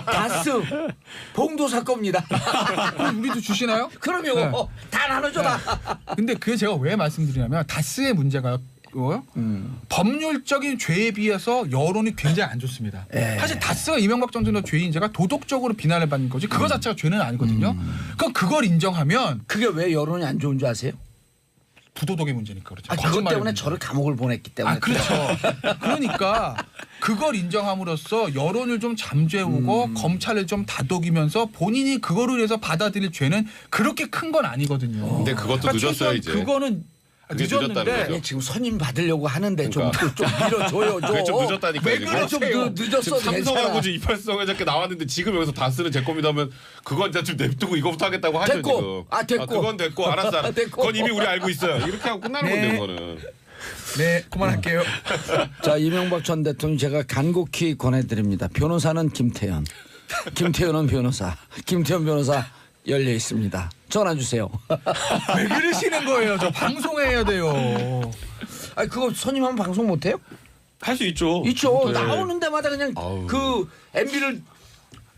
다스 봉도사 겁니다. 그럼 우리도 주시나요? 그럼요. 네. 다 나눠줘라. 근데 그게 제가 왜 말씀드리냐면 다스의 문제가 법률적인 죄에 비해서 여론이 굉장히 안 좋습니다. 사실 다스가 이명박 전 대통령 죄인제가 도덕적으로 비난을 받는 거지 그거 자체가 죄는 아니거든요. 그럼 그걸 인정하면 그게 왜 여론이 안 좋은 줄 아세요? 부도덕의 문제니까 그렇죠. 그것 거짓말의 때문에 문제. 저를 감옥을 보냈기 때문에. 그렇죠. 그러니까 그걸 인정함으로써 여론을 좀 잠재우고 검찰을 좀 다독이면서 본인이 그거를 해서 받아들일 죄는 그렇게 큰 건 아니거든요. 근데 그것도 늦었어요, 최소한 이제. 그거는 그게 늦었다는 늦었는데 거죠. 아니, 지금 선임 받으려고 하는데 그러니까. 좀 밀어줘요. 그게 좀 늦었다니까요, 왜 지금. 그래 좀 늦었어. 지금 삼성하고 지금 이팔성 회장께 나왔는데 지금 여기서 다스는 제 겁니다 하면 그건 진짜 좀 냅두고 이거부터 하겠다고 하죠 됐고. 지금. 됐고. 그건 됐고 알았어. 됐고. 그건 이미 우리 알고 있어요. 이렇게 하고 끝나는 네. 건데 그거는. 네 그만할게요. 자 이명박 전 대통령 제가 간곡히 권해드립니다. 변호사는 김태현, 김태현은 변호사, 김태현 변호사 열려 있습니다. 전화 주세요. 왜 그러시는 거예요? 저 방송해야 돼요. 아니 그거 선임하면 방송 못해요? 할 수 있죠. 있죠. 네. 나오는 데마다 그냥 그 MB를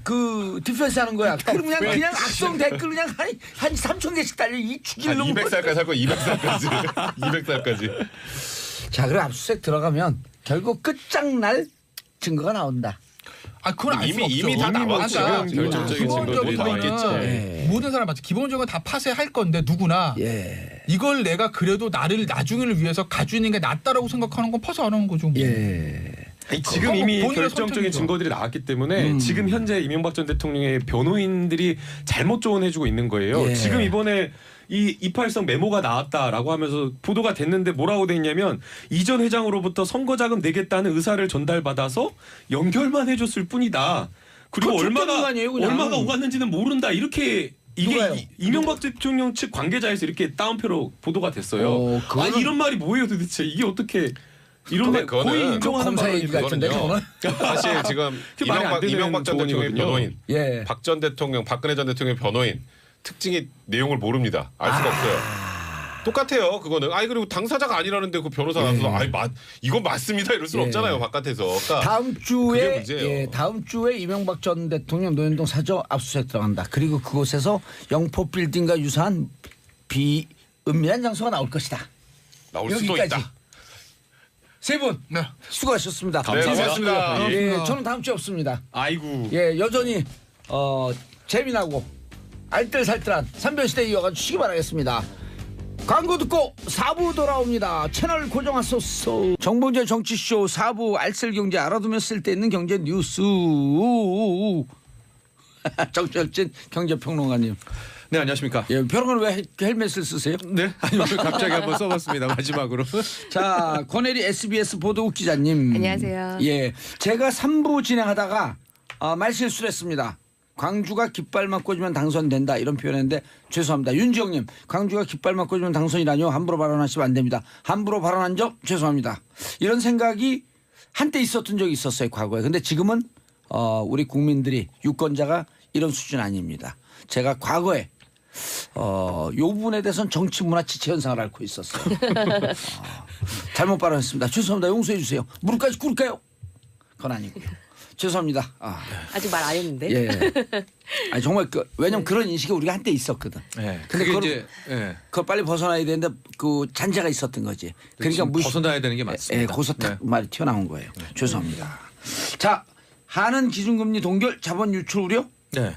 그 디펜스 하는 거야. 그럼 그냥 악성 댓글 그냥 한 3,000개씩 달려 이 죽일 한 놈. 200살까지 살 거 200살까지. 200살까지. 자 그럼 압수수색 들어가면 결국 끝장날 증거가 나온다. 아 그건 알 수가 없죠. 이미 다 나왔죠. 그러니까 지금 결정적인 증거들이 다 기본적으로는 있겠죠. 예. 모든 사람 맞죠. 기본적으로 다 파쇄할 건데 누구나 예. 이걸 내가 그래도 나를 나중을 위해서 가지는 게 낫다라고 생각하는 건 파쇄 안 하는 거죠. 뭐. 예. 아니, 지금 그거 이미 본인의 결정적인 선택이죠. 증거들이 나왔기 때문에 지금 현재 이명박 전 대통령의 변호인들이 잘못 조언해주고 있는 거예요. 예. 지금 이번에 이 이팔성 메모가 나왔다라고 하면서 보도가 됐는데 뭐라고 돼 있냐면 이전 회장으로부터 선거자금 내겠다는 의사를 전달받아서 연결만 해줬을 뿐이다. 그리고 그건 줬다는 얼마가 거 아니에요, 그냥. 얼마가 오갔는지는 모른다. 이렇게 이게 누가요? 이명박 대통령 측 관계자에서 이렇게 따옴표로 보도가 됐어요. 그거는- 아니 이런 말이 뭐예요 도대체? 이게 어떻게 이런 근데 거의 그거는 인정하는 검사 얘기 발언이거든요. 같은데 그거는. 사실 지금 그게 말이 안 되는 이명박 전 대통령의 조언이거든요. 변호인, 예. 박 전 대통령, 박근혜 전 대통령의 변호인 특징이 내용을 모릅니다. 알 수가 없어요. 똑같아요. 그거는. 아니 그리고 당사자가 아니라는데 그 변호사 나서서 아이 이건 맞습니다 이럴 수는 예. 없잖아요. 바깥에서. 그러니까 다음 그게 주에 문제예요. 다음 주에 이명박 전 대통령 노현동 사저 압수수색 들어간다. 그리고 그곳에서 영포 빌딩과 유사한 비은밀한 장소가 나올 것이다. 나올 수도 여기까지. 있다. 세 분 네. 수고하셨습니다. 네, 고맙습니다. 예, 저는 다음 주에 없습니다. 아이고. 예, 여전히 재미나고 알뜰살뜰한 삼변시대 이어가 주시기 바라겠습니다. 광고 듣고 4부 돌아옵니다. 채널 고정하소서. 정봉재 정치쇼 4부 알쓸경제 알아두면 쓸데있는 경제 뉴스. 정철진 경제평론가님. 네, 안녕하십니까. 예, 평론가는 왜 헬멧을 쓰세요? 네, 아니 오늘 갑자기 한번 써봤습니다. 마지막으로. 자, 권혜리 SBS 보도국 기자님. 안녕하세요. 예, 제가 3부 진행하다가 말실수를 했습니다. 광주가 깃발만 꽂으면 당선된다 이런 표현했는데 죄송합니다. 윤지영님, 광주가 깃발만 꽂으면 당선이라뇨. 함부로 발언하시면 안 됩니다. 함부로 발언한 점 죄송합니다. 이런 생각이 한때 있었던 적이 있었어요, 과거에. 근데 지금은 우리 국민들이 유권자가 이런 수준 아닙니다. 제가 과거에 요 부분에 대해서는 정치 문화 지체 현상을 앓고 있었어요. 잘못 발언했습니다. 죄송합니다. 용서해 주세요. 무릎까지 꿇을까요? 그건 아니고요. 죄송합니다. 아직 말 안 했는데. 예. 아니 정말 왜냐면 그런 인식이 우리가 한때 있었거든. 네, 근데 그게 그걸- 이제 예. 그걸 빨리 벗어나야 되는데 그 잔재가 있었던 거지. 그러니까 지금 벗어나야 되는 게 맞습니다. 예, 거기서 탁 네. 말이 튀어나온 거예요. 죄송합니다. 자, 하는 기준금리 동결 자본 유출 우려? 네.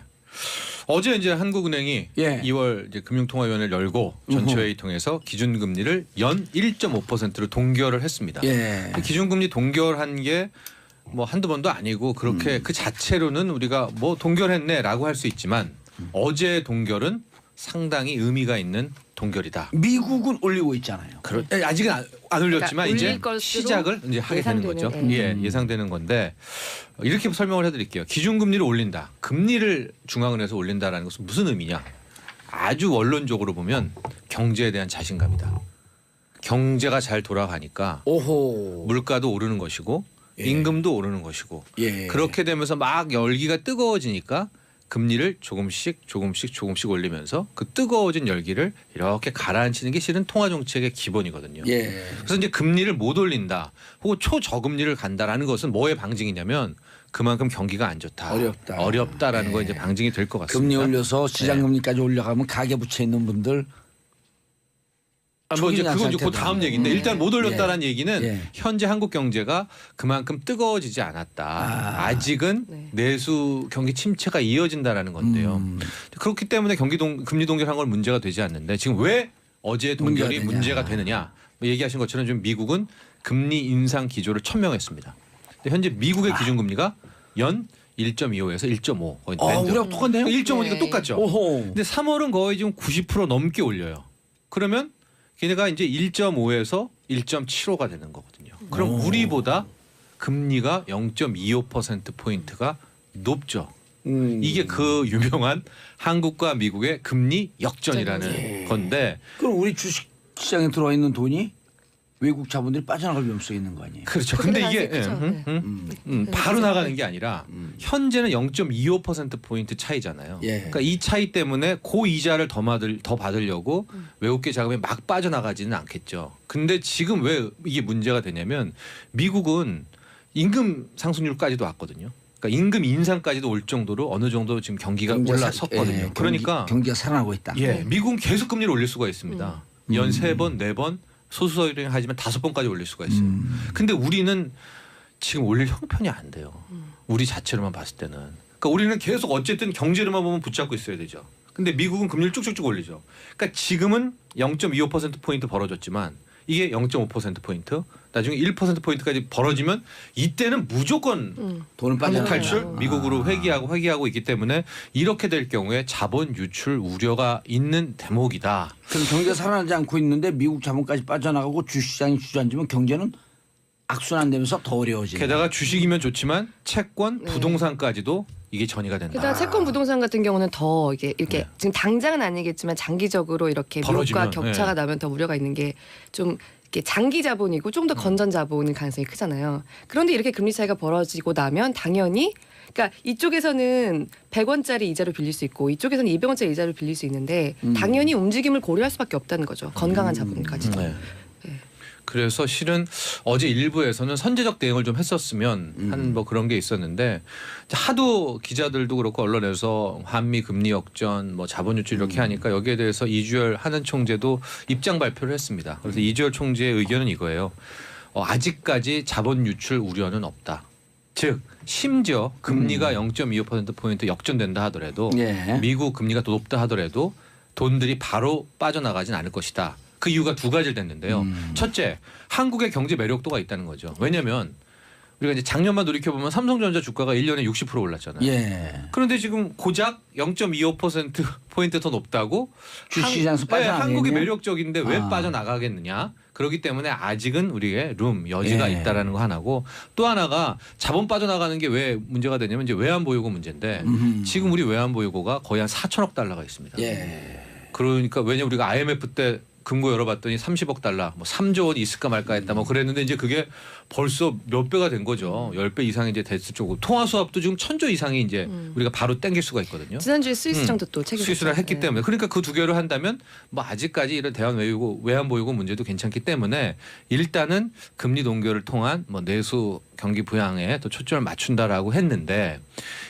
어제 이제 한국은행이 예. 2월 이제 금융통화위원회를 열고 전체회의 통해서 기준금리를 연 1.5%로 동결을 했습니다. 예. 기준금리 동결한 게 뭐 한두 번도 아니고 그렇게 그 자체로는 우리가 뭐 동결했네라고 할 수 있지만 어제 동결은 상당히 의미가 있는 동결이다. 미국은 올리고 있잖아요. 아직은 안 올렸지만 그러니까 이제 올릴 것으로 시작을 이제 하게 되는 거죠. 예상되는, 예, 예상되는 건데 이렇게 설명을 해드릴게요. 기준금리를 올린다. 금리를 중앙은행에서 올린다라는 것은 무슨 의미냐? 아주 원론적으로 보면 경제에 대한 자신감이다. 경제가 잘 돌아가니까 오호. 물가도 오르는 것이고 예. 임금도 오르는 것이고 예. 그렇게 되면서 막 열기가 뜨거워지니까 금리를 조금씩 올리면서 그 뜨거워진 열기를 이렇게 가라앉히는 게 실은 통화 정책의 기본이거든요. 예. 그래서 이제 금리를 못 올린다 혹은 초저금리를 간다라는 것은 뭐의 방증이냐면 그만큼 경기가 안 좋다. 어렵다라는 거 이제 방증이 될 것 같습니다. 금리 올려서 시장금리까지 올려가면 가계부채 있는 분들 뭐 이제 그건 이제 그 상태도 다음 아니고. 얘기인데 일단 못 올렸다라는 얘기는 예. 현재 한국 경제가 그만큼 뜨거워지지 않았다. 아직은 네. 내수 경기 침체가 이어진다라는 건데요. 그렇기 때문에 금리 동결한 건 문제가 되지 않는데 지금 왜 어제 동결이 문제가 되느냐? 뭐 얘기하신 것처럼 지금 미국은 금리 인상 기조를 천명했습니다. 근데 현재 미국의 기준금리가 연 1.25에서 1.5 거의 밴드. 우리하고 똑같네요. 1.5니까 네. 똑같죠. 오호. 근데 3월은 거의 지금 90% 넘게 올려요. 그러면 걔네가 이제 1.5에서 1.75가 되는 거거든요. 그럼 우리보다 금리가 0.25% 포인트가 높죠. 이게 그 유명한 한국과 미국의 금리 역전이라는 건데 그럼 우리 주식 시장에 들어와 있는 돈이 외국 자본들이 빠져나갈 위험성이 있는 거 아니에요? 그렇죠. 근데 이게 그쵸. 바로 나가는 게 아니라 현재는 0.25% 포인트 차이잖아요. 예. 그러니까 이 차이 때문에 고이자를 더 받으려고 외국계 자금이 막 빠져나가지는 않겠죠. 근데 지금 왜 이게 문제가 되냐면 미국은 임금 상승률까지도 왔거든요. 그러니까 임금 인상까지도 올 정도로 어느 정도 지금 경기가 올라섰거든요. 그러니까 경기가 살아나고 있다. 예, 미국은 계속 금리를 올릴 수가 있습니다. 연 3번, 4번 소수서령 하지만 5번까지 올릴 수가 있어요. 근데 우리는 지금 올릴 형편이 안 돼요. 우리 자체로만 봤을 때는. 그러니까 우리는 계속 어쨌든 경제로만 보면 붙잡고 있어야 되죠. 근데 미국은 금리를 쭉쭉쭉 올리죠. 그러니까 지금은 0.25%포인트 벌어졌지만 이게 0.5%포인트, 나중에 1%포인트까지 벌어지면 이때는 무조건 돈을 한국 빠져나가요. 탈출, 미국으로 회귀하고 있기 때문에 이렇게 될 경우에 자본 유출 우려가 있는 대목이다. 그럼 경제 살아나지 않고 있는데 미국 자본까지 빠져나가고 주식시장이 주저앉으면 경제는 악순환되면서 더 어려워지네. 게다가 주식이면 좋지만 채권, 네. 부동산까지도 이게 전이가 된다. 게다가 채권 부동산 같은 경우는 더 이게 이렇게 지금 당장은 아니겠지만 장기적으로 이렇게 벌어지면, 미국과 격차가 나면 더 우려가 있는 게 좀 이렇게 장기 자본이고 좀 더 건전 자본일 가능성이 크잖아요. 그런데 이렇게 금리 차이가 벌어지고 나면 당연히 그러니까 이쪽에서는 100원짜리 이자를 빌릴 수 있고 이쪽에서는 200원짜리 이자를 빌릴 수 있는데 당연히 움직임을 고려할 수밖에 없다는 거죠. 건강한 자본까지도. 네. 그래서 실은 어제 일부에서는 선제적 대응을 좀 했었으면 하는 뭐 그런 게 있었는데 하도 기자들도 그렇고 언론에서 한미 금리 역전, 뭐 자본 유출 이렇게 하니까 여기에 대해서 이주열 하는 총재도 입장 발표를 했습니다. 그래서 이주열 총재의 의견은 이거예요. 아직까지 자본 유출 우려는 없다. 즉 심지어 금리가 0.25%포인트 역전된다 하더라도 예. 미국 금리가 더 높다 하더라도 돈들이 바로 빠져나가진 않을 것이다. 그 이유가 두 가지를 댔는데요. 첫째, 한국의 경제 매력도가 있다는 거죠. 왜냐하면 우리가 이제 작년만 돌이켜보면 삼성전자 주가가 1년에 60% 올랐잖아요. 예. 그런데 지금 고작 0.25%포인트 더 높다고 주식시장에서 빠져나가겠냐? 한국이 매력적인데 왜 아. 빠져나가겠느냐. 그렇기 때문에 아직은 우리의 여지가 예. 있다라는 거 하나고 또 하나가 자본 빠져나가는 게 왜 문제가 되냐면 이제 외환보유고 문제인데 지금 우리 외환보유고가 거의 한 4천억 달러가 있습니다. 예. 그러니까 왜냐 우리가 IMF 때 금고 열어봤더니 30억 달러, 뭐 3조 원이 있을까 말까 했다, 뭐 그랬는데 이제 그게 벌써 몇 배가 된 거죠. 10배 이상이 이제 됐을 쪽으로 통화 수합도 지금 1,000조 이상이 이제 우리가 바로 땡길 수가 있거든요. 지난주에 스위스장도 또 책임졌죠. 수술을 했기 네. 때문에 그러니까 그 두 개를 한다면 뭐 아직까지 이런 대환 외환보유고 문제도 괜찮기 때문에 일단은 금리 동결을 통한 뭐 내수 경기 부양에 또 초점을 맞춘다라고 했는데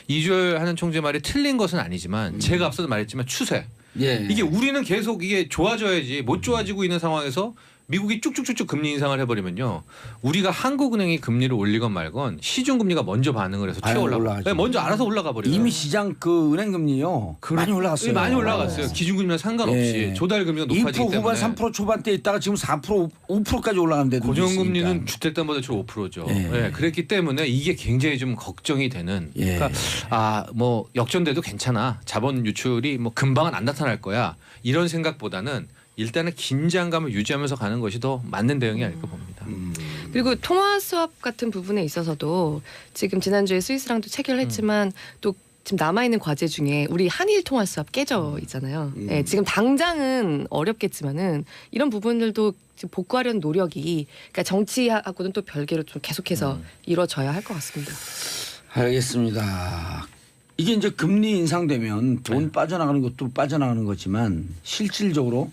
이주열 하는 총재 말이 틀린 것은 아니지만 제가 앞서도 말했지만 추세. 예. 이게 우리는 계속 이게 좋아져야지 못 좋아지고 있는 상황에서 미국이 쭉쭉쭉쭉 금리 인상을 해버리면요. 우리가 한국은행이 금리를 올리건 말건 시중금리가 먼저 반응을 해서 튀어 올라가. 올라가죠. 네, 먼저 알아서 올라가 버려요. 이미 시장 그 은행 금리요 많이 올라갔어요. 많이 올라갔어요. 기준금리랑 상관없이 예. 조달 금리가 2% 높아지기 후반 때문에. 3% 초반대 있다가 지금 4% 5%까지 올라가는데 고정금리는 주택담보대 출 5%죠. 예. 예, 그랬기 때문에 이게 굉장히 좀 걱정이 되는. 예. 그러니까 뭐 역전돼도 괜찮아. 자본 유출이 뭐 금방은 안 나타날 거야. 이런 생각보다는 일단은 긴장감을 유지하면서 가는 것이 더 맞는 대응이 아닐까 봅니다. 그리고 통화 수합 같은 부분에 있어서도 지금 지난주에 스위스랑도 체결했지만 또 지금 남아있는 과제 중에 우리 한일 통화 수합 깨져 있잖아요. 네, 지금 당장은 어렵겠지만은 이런 부분들도 지금 복구하려는 노력이 그러니까 정치하고는 또 별개로 좀 계속해서 이루어져야 할 것 같습니다. 알겠습니다. 이게 이제 금리 인상되면 돈 빠져나가는 것도 빠져나가는 거지만 실질적으로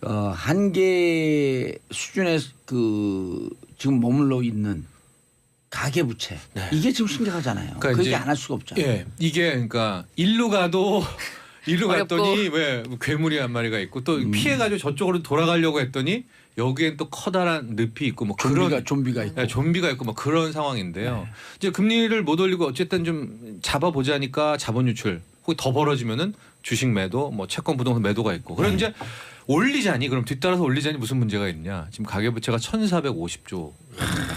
한계 수준의 그 지금 머물러 있는 가계 부채 이게 지금 심각하잖아요. 그러니까 그 이제 얘기 안 할 수가 없잖아요. 예, 이게 그러니까 일로 가도 일로 어렵고. 갔더니 왜 괴물이 한 마리가 있고 또 피해가지고 저쪽으로 돌아가려고 했더니 여기엔 또 커다란 늪이 있고 뭐 그런 좀비가 있고. 네, 좀비가 있고 뭐 그런 상황인데요. 이제 금리를 못 올리고 어쨌든 좀 잡아보자니까 자본 유출 혹은 더 벌어지면은 주식 매도, 뭐 채권 부동산 매도가 있고. 그럼 이제 올리자니 그럼 뒤따라서 올리자니 무슨 문제가 있냐? 지금 가계부채가 1,450조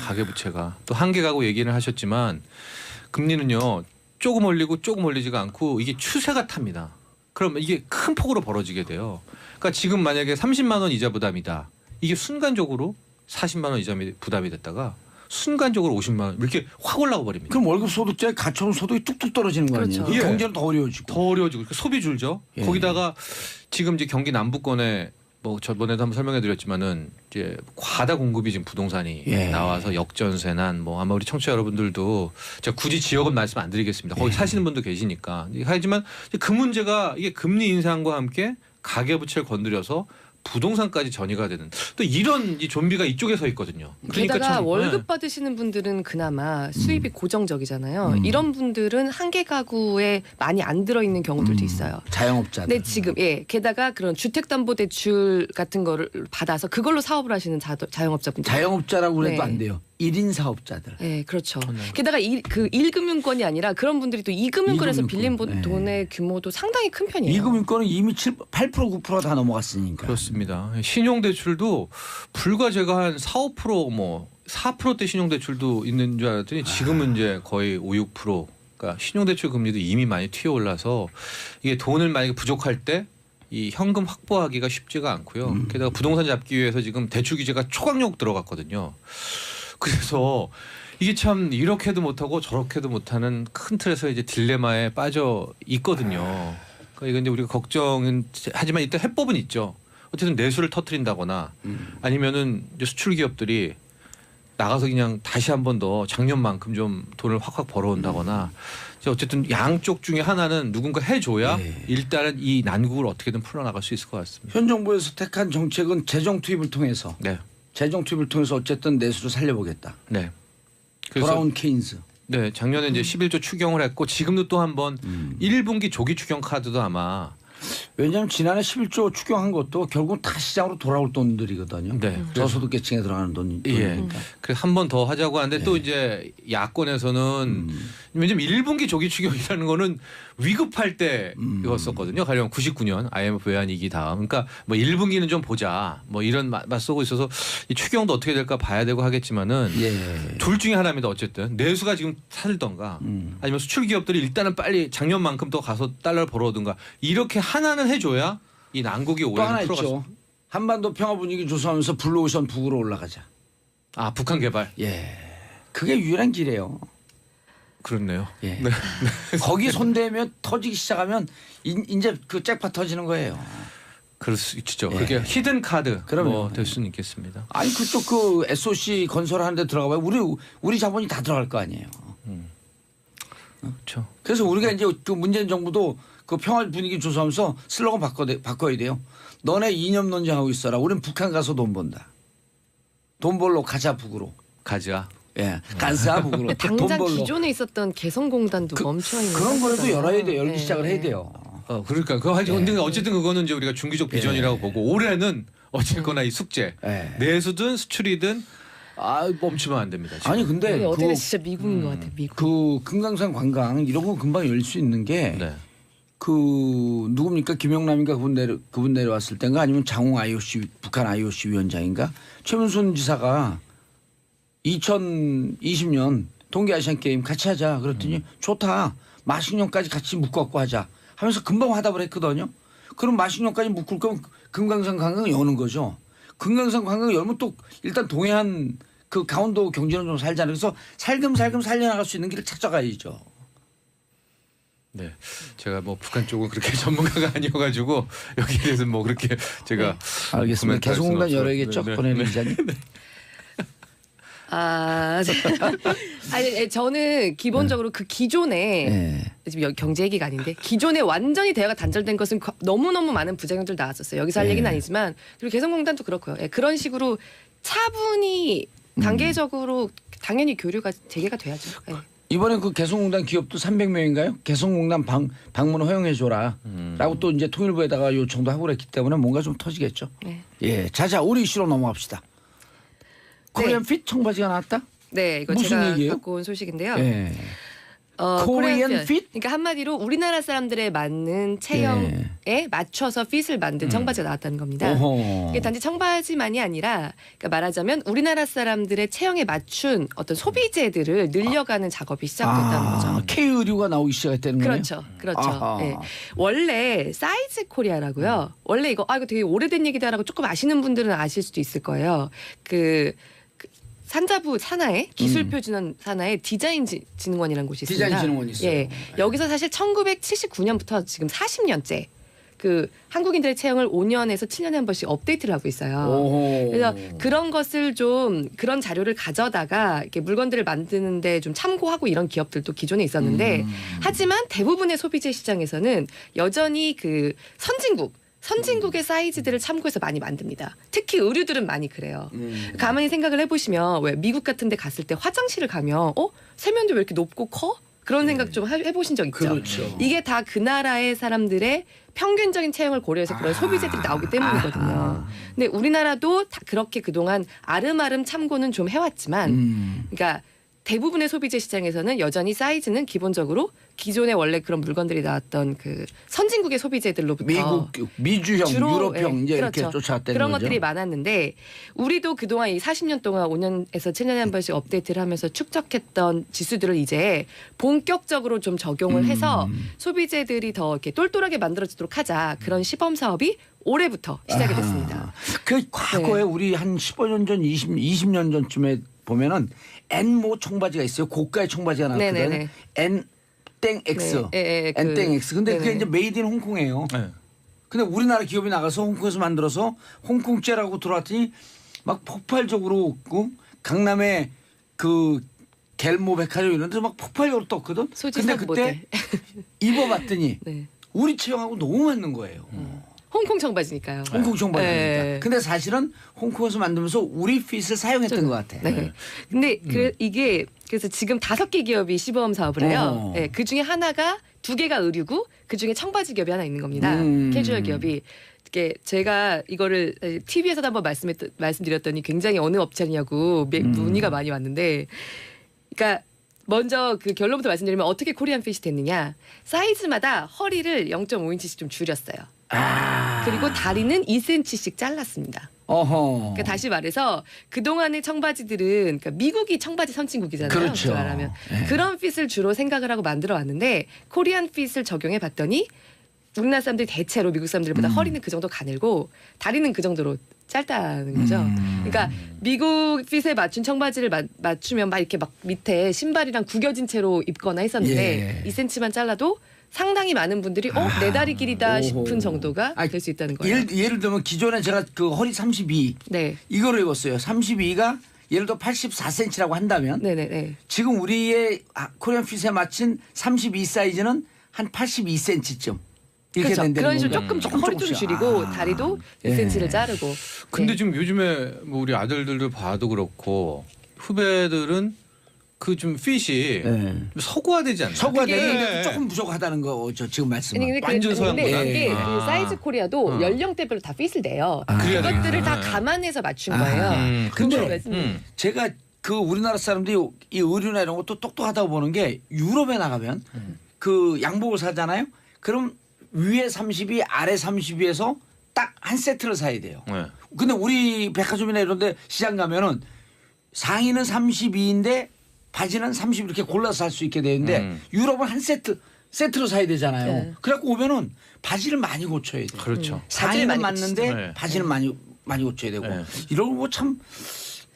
가계부채가 또 한계 가구 얘기를 하셨지만 금리는요 조금 올리고 조금 올리지가 않고 이게 추세가 탑니다. 그럼 이게 큰 폭으로 벌어지게 돼요. 그러니까 지금 만약에 30만 원 이자 부담이다. 이게 순간적으로 40만 원 이자 부담이 됐다가 순간적으로 50만 원 이렇게 확 올라가 버립니다. 그럼 월급 소득자에 갖춰놓은 소득이 뚝뚝 떨어지는 거 아니에요? 그렇죠. 예. 경제는 더 어려워지고. 더 어려워지고 그러니까 소비 줄죠. 예. 거기다가 지금 이제 경기 남부권에 뭐 저번에도 한번 설명해드렸지만은 이제 과다 공급이 지금 부동산이 예. 나와서 역전세난 뭐 아마 우리 청취자 여러분들도 제가 굳이 지역은 말씀 안 드리겠습니다. 거기 사시는 분도 계시니까 하지만 그 문제가 이게 금리 인상과 함께 가계부채를 건드려서 부동산까지 전이가 되는 또 이런 이 좀비가 이쪽에 서 있거든요. 그러니까 게다가 참, 월급 네. 받으시는 분들은 그나마 수입이 고정적이잖아요. 이런 분들은 한계 가구에 많이 안 들어있는 경우들도 있어요. 자영업자들. 근데 지금 게다가 그런 주택담보대출 같은 거를 받아서 그걸로 사업을 하시는 자영업자분들. 자영업자라고 그래도 네. 안 돼요. 1인 사업자들. 네, 그렇죠. 게다가 그 1금융권이 아니라 그런 분들이 또 2금융권에서 빌린 돈의 규모도 상당히 큰 편이에요. 2금융권은 이미 8% 9%가 다 넘어갔으니까. 그렇습니다. 신용대출도 불과 제가 한 4, 5% 4%대 신용대출도 있는 줄 알았더니 지금은 이제 거의 5, 6%. 그러니까 신용대출 금리도 이미 많이 튀어올라서 이게 돈을 만약에 부족할 때 이 현금 확보하기가 쉽지가 않고요. 게다가 부동산 잡기 위해서 지금 대출 규제가 초강력 들어갔거든요. 그래서 이게 참 이렇게도 못하고 저렇게도 못하는 큰 틀에서 이제 딜레마에 빠져 있거든요. 그러니까 이건 이제 우리가 걱정은 하지만 일단 해법은 있죠. 어쨌든 내수를 터트린다거나 아니면은 이제 수출 기업들이 나가서 그냥 다시 한 번 더 작년만큼 좀 돈을 확확 벌어온다거나 어쨌든 양쪽 중에 하나는 누군가 해줘야 일단은 이 난국을 어떻게든 풀어나갈 수 있을 것 같습니다. 현 정부에서 택한 정책은 재정 투입을 통해서 네. 재정 투입을 통해서 어쨌든 내수를 살려보겠다. 네. 그래서 돌아온 케인스. 네, 작년에 이제 11조 추경을 했고 지금도 또 한 번 1분기 조기 추경 카드도 아마 왜냐하면 지난해 11조 추경한 것도 결국 다 시장으로 돌아올 돈들이거든요. 네. 저소득계층에 들어가는 돈이니까. 예. 그래서 한 번 더 하자고 하는데 또 이제 야권에서는 왜냐면 1분기 조기 추경이라는 거는 위급할 때였었거든요. 가령 99년 IMF 외환위기 다음. 그러니까 뭐 1분기는 좀 보자. 뭐 이런 맞서고 있어서 이 추경도 어떻게 될까 봐야 되고 하겠지만은 둘 중에 하나입니다. 어쨌든 내수가 지금 살던가 아니면 수출 기업들이 일단은 빨리 작년만큼 더 가서 달러를 벌어오든가 이렇게 하나는 해줘야 이 난국이 또 하나 올해 풀어갈 수. 있죠. 한반도 평화 분위기 조성하면서 블루오션 북으로 올라가자. 아 북한 개발. 예. 그게 유일한 길이에요. 그렇네요. 예. 거기 손대면 터지기 시작하면 이제 그 잭팟 터지는 거예요. 그럴 수 있죠. 예. 그게 히든 카드 그럼요. 뭐될 수는 있겠습니다. 아니 그쪽 그 SOC 건설하는 데 들어가봐요. 우리 자본이 다 들어갈 거 아니에요. 그렇죠. 그래서 우리가 이제 그 문재인 정부도 그 평화 분위기 조성하면서 슬로건 바꿔야 돼요. 너네 이념 논쟁하고 있어라. 우린 북한 가서 돈 번다. 돈 벌러 가자 북으로. 가자. 예, 간사 북으로. 돈 당장 벌러. 기존에 있었던 개성공단도 멈춰 있는 그런 거라도 상태잖아요. 열어야 돼. 열기 네. 시작을 해야 돼요. 그러니까 그거 하죠. 근데 어쨌든 그거는 이제 우리가 중기적 비전이라고 보고 올해는 어쨌거나 이 숙제 예. 내수든 수출이든 멈추면 안 됩니다. 지금. 아니 근데 이게 어떻게 진짜 미국인 것 같아. 미국. 그 금강산 관광 이런 거 금방 열 수 있는 게 네. 그 누굽니까 김영남인가 그분 내려왔을 때인가 아니면 장홍 IOC 북한 IOC 위원장인가 최문순 지사가 2020년 동계 아시안 게임 같이 하자 그랬더니 좋다 마식령까지 같이 묶어갖고 하자 하면서 금방 화답을 했거든요. 그럼 마식령까지 묶을 거면 금강산 관광 여는 거죠. 금강산 관광 열면 또 일단 동해안 그 강원도 경제는 좀 살잖아요. 그래서 살금살금 살려나갈 수 있는 길을 찾아가야죠. 네, 제가 뭐 북한 쪽은 그렇게 전문가가 아니어가지고 여기에 대해서 뭐 그렇게 제가 알겠습니다. 개성공단 열어야겠죠, 권혜리 기자님. 아니 저는 기본적으로 그 기존에 지금 경제 얘기가 아닌데 기존에 완전히 대화가 단절된 것은 너무너무 많은 부작용들 나왔었어요. 여기서 할 얘기는 아니지만 그리고 개성공단도 그렇고요. 그런 식으로 차분히 단계적으로 당연히 교류가 재개가 돼야죠. 이번에 그 개성공단 기업도 300명인가요? 개성공단 방문 허용해줘라. 라고 또 이제 통일부에다가 요청도 하고 그랬기 때문에 뭔가 좀 터지겠죠. 네. 예. 자자, 우리 이슈로 넘어갑시다. 코리안 핏 청바지가 나왔다? 네, 이거 무슨 제가 얘기예요? 갖고 온 소식인데요. 예. 코리안 핏? 그러니까 한마디로 우리나라 사람들의 맞는 체형에 맞춰서 핏을 만든 청바지가 나왔다는 겁니다. 오호. 이게 단지 청바지만이 아니라 그러니까 말하자면 우리나라 사람들의 체형에 맞춘 어떤 소비재들을 늘려가는 작업이 시작됐다는 거죠. K 의류가 나오기 시작했다는 거예요? 그렇죠, 그렇죠. 아하. 네. 원래 사이즈 코리아라고요. 원래 이거 되게 오래된 얘기다라고 조금 아시는 분들은 아실 수도 있을 거예요. 그 산자부 산하에 기술표준원 산하에 디자인진흥원이라는 곳이 있습니다. 디자인진흥원이 있어요. 예, 여기서 사실 1979년부터 지금 40년째 그 한국인들의 체형을 5년에서 7년에 한 번씩 업데이트를 하고 있어요. 오호. 그래서 그런 것을 좀 그런 자료를 가져다가 이렇게 물건들을 만드는데 좀 참고하고 이런 기업들도 기존에 있었는데 하지만 대부분의 소비재 시장에서는 여전히 그 선진국의 사이즈들을 참고해서 많이 만듭니다. 특히 의류들은 많이 그래요. 가만히 생각을 해보시면 왜 미국 같은 데 갔을 때 화장실을 가면 세면대 왜 이렇게 높고 커? 그런 생각 좀 해보신 적 있죠? 그렇죠. 이게 다 그 나라의 사람들의 평균적인 체형을 고려해서 그런 소비재들이 나오기 때문이거든요. 근데 우리나라도 다 그렇게 그동안 아름아름 참고는 좀 해왔지만 그러니까 대부분의 소비재 시장에서는 여전히 사이즈는 기본적으로 기존에 원래 그런 물건들이 나왔던 그 선진국의 소비재들로부터 미주형, 주로, 유럽형 이제 그렇죠. 이렇게 쫓아왔다는 그런 거죠. 것들이 많았는데 우리도 그동안 이 40년 동안 5년에서 7년에 한 번씩 업데이트를 하면서 축적했던 지수들을 이제 본격적으로 좀 적용을 해서 소비재들이 더 이렇게 똘똘하게 만들어지도록 하자 그런 시범 사업이 올해부터 시작이 됐습니다. 그 과거에 우리 한 15년 전, 20년 전쯤에 보면은 N모 청바지가 있어요. 고가의 청바지가 나왔거든요. 네네네. N-X. 네, N-X. 근데 그게 네네. 이제 메이드 인 홍콩이에요. 네. 근데 우리나라 기업이 나가서 홍콩에서 만들어서 홍콩제라고 들어왔더니 막 폭발적으로 강남에 그 갤모 백화점 이런 데서 막 폭발적으로 떴거든. 소지섭 근데 그때 입어봤더니 네. 우리 체형하고 너무 맞는 거예요. 홍콩 청바지니까요. 홍콩 청바지니까. 네. 근데 사실은 홍콩에서 만들면서 우리 핏을 사용했던 것 같아. 네. 근데 이게 그래서 지금 5개 기업이 시범 사업을 해요. 네, 그 중에 하나가 2개가 의류고 그 중에 청바지 기업이 하나 있는 겁니다. 캐주얼 기업이. 이게 제가 이거를 TV에서도 한번 말씀드렸더니 굉장히 어느 업체냐고 문의가 많이 왔는데, 그러니까 먼저 그 결론부터 말씀드리면 어떻게 코리안 핏이 됐느냐? 사이즈마다 허리를 0.5인치씩 좀 줄였어요. 그리고 다리는 2cm씩 잘랐습니다. 어허. 그러니까 다시 말해서 그동안의 청바지들은 그러니까 미국이 청바지 선진국이잖아요. 그렇죠. 말하면 네. 그런 핏을 주로 생각을 하고 만들어 왔는데 코리안 핏을 적용해 봤더니 우리나라 사람들이 대체로 미국 사람들보다 허리는 그 정도 가늘고 다리는 그 정도로 짧다는 거죠. 그러니까 미국 핏에 맞춘 청바지를 맞추면 막 이렇게 막 밑에 신발이랑 구겨진 채로 입거나 했었는데 2cm만 잘라도 상당히 많은 분들이 내 다리 길이다 싶은 정도가 될 수 있다는 거예요. 예를 들면 기존에 제가 그 허리 32 네. 이거를 입었어요. 32가 예를 들어 84cm라고 한다면 네네네. 지금 우리의 코리안 핏에 맞춘 32 사이즈는 한 82cm쯤 이렇게 그렇죠. 된다는 그런 식으로 건가요? 조금 허리 좀 줄이고 다리도 2cm를 자르고. 근데 네. 지금 요즘에 뭐 우리 아들들도 봐도 그렇고 후배들은 그 좀 핏이 서구화되지 않나요? 서구화되는데 조금 부족하다는 거죠. 지금 말씀은. 아니, 근데 완전 서양 근데 문화? 이게 그 아. 사이즈 코리아도 연령대별로 다 핏을 내요. 그래야 그것들을 되겠구나. 다 감안해서 맞춘 거예요. 근데 근데 제가 그 우리나라 사람들이 이 의류나 이런 것도 똑똑하다고 보는 게 유럽에 나가면 그 양복을 사잖아요. 그럼 위에 32, 아래 32에서 딱 한 세트를 사야 돼요. 네. 근데 우리 백화점이나 이런 데 시장 가면은 상의는 32인데 바지는 30 이렇게 골라서 살 수 있게 되는데 유럽은 한 세트로 사야 되잖아요. 네. 그래갖고 오면은 바지를 많이 고쳐야 돼요. 그렇죠. 상의는 많이 맞는데 고치죠. 네. 바지는 많이 고쳐야 되고 네. 이런 거 참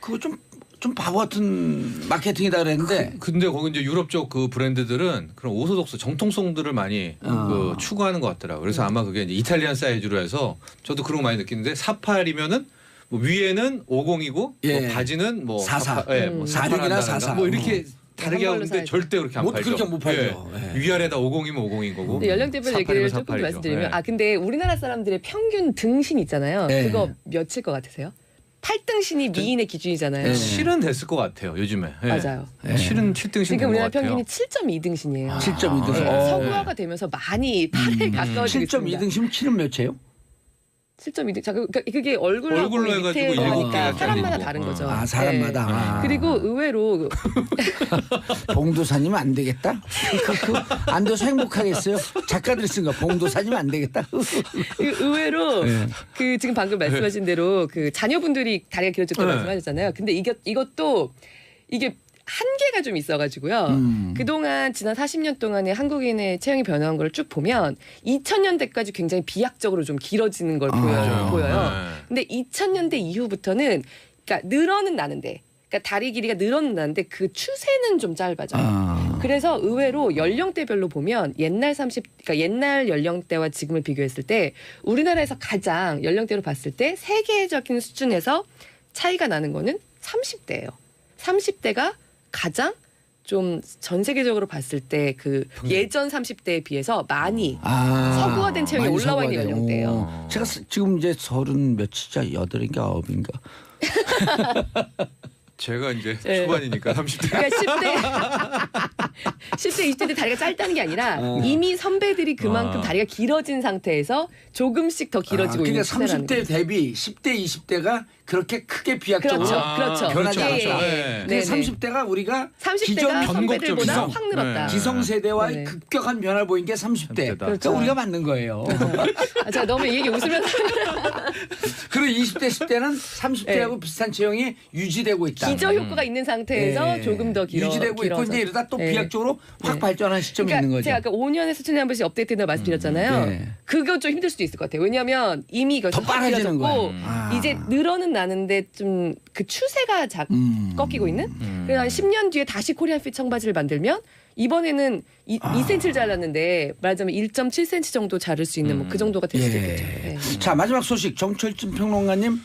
그거 좀 바보 같은 마케팅이다 그랬는데 근데 거기 이제 유럽 쪽 그 브랜드들은 그런 오소독스 정통성들을 많이 그 추구하는 것 같더라고요. 그래서 아마 그게 이제 이탈리안 사이즈로 해서 저도 그런 거 많이 느끼는데 48이면은 뭐 위에는 50이고 예. 뭐 바지는 뭐 44. 뭐 46이나 44. 뭐 이렇게 다르게 한 하고 걸로 있는데 사야죠. 절대 그렇게 안 못 팔죠. 그렇게 못 팔죠. 예. 예. 위아래다 50이면 50인 거고. 근데 연령대별 48이면 얘기를 조금 더 48이죠. 말씀드리면 예. 근데 우리나라 사람들의 평균 등신 있잖아요. 네. 그거 몇일 것 같으세요? 8등신이 미인의 기준이잖아요. 실은 됐을 것 같아요. 요즘에. 예. 맞아요. 실은 7등신 지금 우리나라 된것 같아요. 평균이 7.2등신이에요. 7.2등. 서구화가 되면서 많이 8에 가까워지고 있습니다. 7.2등심 키는 몇이에요? 7.2등. 자, 그게 얼굴로 얼굴로 하고 해가지고 밑에 일곱 하니까 개가 사람마다 잘리고. 다른 거죠. 아 사람마다. 네. 아. 그리고 의외로 봉도사님 안 되겠다. 안 돼서 행복하겠어요. 작가들이 쓴 거 봉도사님 안 되겠다. 의외로 네. 그 지금 방금 말씀하신 대로 그 자녀분들이 다리가 길어졌다고 말씀하셨잖아요. 근데 이것도 이게 한계가 좀 있어가지고요. 그동안 지난 40년 동안에 한국인의 체형이 변화한 걸 쭉 보면 2000년대까지 굉장히 비약적으로 좀 길어지는 걸 보여요. 근데 2000년대 이후부터는 그러니까 늘어는 나는데 그러니까 다리 길이가 늘어는 나는데 그 추세는 좀 짧아져요. 그래서 의외로 연령대별로 보면 그러니까 옛날 연령대와 지금을 비교했을 때 우리나라에서 가장 연령대로 봤을 때 세계적인 수준에서 차이가 나는 거는 30대예요. 30대가 가장 좀 전 세계적으로 봤을 때 그 예전 30대에 비해서 많이 서구화된 체형이 많이 올라와 있는 서구화돼요. 연령대예요. 제가 지금 이제 30 몇이자 8인가 9인가. 제가 이제 네. 초반이니까 30대. 그러니까 10대, 20대 때 다리가 짧다는 게 아니라 이미 선배들이 그만큼 다리가 길어진 상태에서 조금씩 더 길어지고 그러니까 있는 시대라는 30대 거죠. 대비 10대, 20대가 그렇게 크게 비약적으로 그렇죠. 변하지 그렇죠. 않죠. 예, 예. 네. 근데 네네. 30대가 우리가 30대가 선배들보다 기성. 확 늘었다. 네. 기성세대와의 네네. 급격한 변화를 보인 게 30대. 30대다. 그러니까 우리가 맞는 거예요. 아, 제가 너무 이 얘기 웃으면서 그리고 20대, 10대는 30대하고 비슷한 체형이 유지되고 있다. 기저 효과가 있는 상태에서 예. 조금 더 유지되고 있고 이제 이러다 또 예. 비약적으로 확 발전한 시점이 그러니까 있는 거죠. 제가 아까 5년에서 7년에 한 번씩 업데이트된다고 말씀드렸잖아요. 네. 그거 좀 힘들 수도 있을 것 같아요. 왜냐하면 이미 더 빨라지는 거예요. 이제 늘어는 나는데 좀 그 추세가 꺾이고 있는. 그래서 한 10년 뒤에 다시 코리안 핏 청바지를 만들면 이번에는 2cm를 잘랐는데 말하자면 1.7cm 정도 자를 수 있는 뭐 그 정도가 될 수도 있겠죠. 네. 자 마지막 소식 정철진 평론가님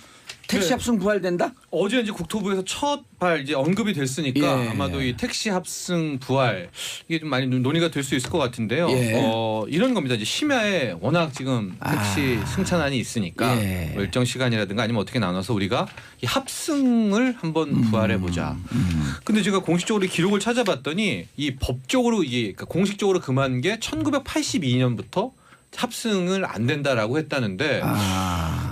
택시 네. 합승 부활된다? 어제 이제 국토부에서 첫 발 이제 언급이 됐으니까 예. 아마도 이 택시 합승 부활 이게 좀 많이 논의가 될 수 있을 것 같은데요. 예. 이런 겁니다. 이제 심야에 워낙 지금 택시 승차난이 있으니까 예. 뭐 일정 시간이라든가 아니면 어떻게 나눠서 우리가 이 합승을 한번 부활해 보자. 근데 제가 공식적으로 기록을 찾아봤더니 이 법적으로 이게 그러니까 공식적으로 금한 게 1982년부터 합승을 안 된다라고 했다는데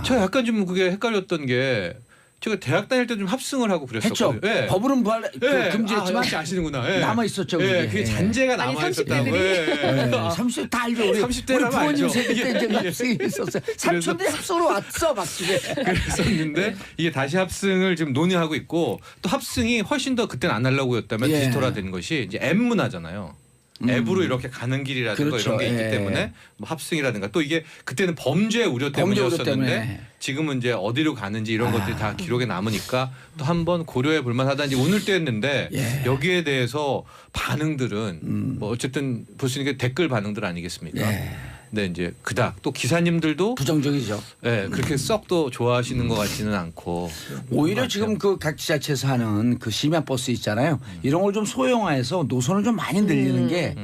제가 약간 좀 그게 헷갈렸던 게 제가 대학 다닐 때 좀 합승을 하고 했죠. 그랬었거든요. 예. 법으로는 부활 예. 금지했지만 역시 아시는구나. 예. 남아 있었죠. 예, 그게. 그게 잔재가 아니, 남아 있었다고. 30대들이. 예. 30대 다 알죠. 우리 30대라면 우리 부모님 알죠. 세대 때 이제 예. 합승이 있었어요. 삼촌들 합수로 왔어 막 집에. 그랬었는데 이게 다시 합승을 지금 논의하고 있고 또 합승이 훨씬 더 그때는 아날로그였다면 예. 디지털화된 것이 이제 앱 문화잖아요. 앱으로 이렇게 가는 길이라든가 그렇죠. 이런 게 있기 예. 때문에 뭐 합승이라든가 또 이게 그때는 범죄 우려 범죄 우려 때문이었었는데 때문에. 지금은 이제 어디로 가는지 이런 것들이 다 기록에 남으니까 또 한번 고려해 볼 만하다는지 오늘 때였는데 예. 여기에 대해서 반응들은 뭐 어쨌든 볼 수 있는 게 댓글 반응들 아니겠습니까? 예. 근데 이제 그닥 또 기사님들도 부정적이죠. 예, 그렇게 썩 또 좋아하시는 것 같지는 않고 오히려 지금 그 각 지자체에서 하는 그 심야 버스 있잖아요. 이런 걸 좀 소형화해서 노선을 좀 많이 늘리는 게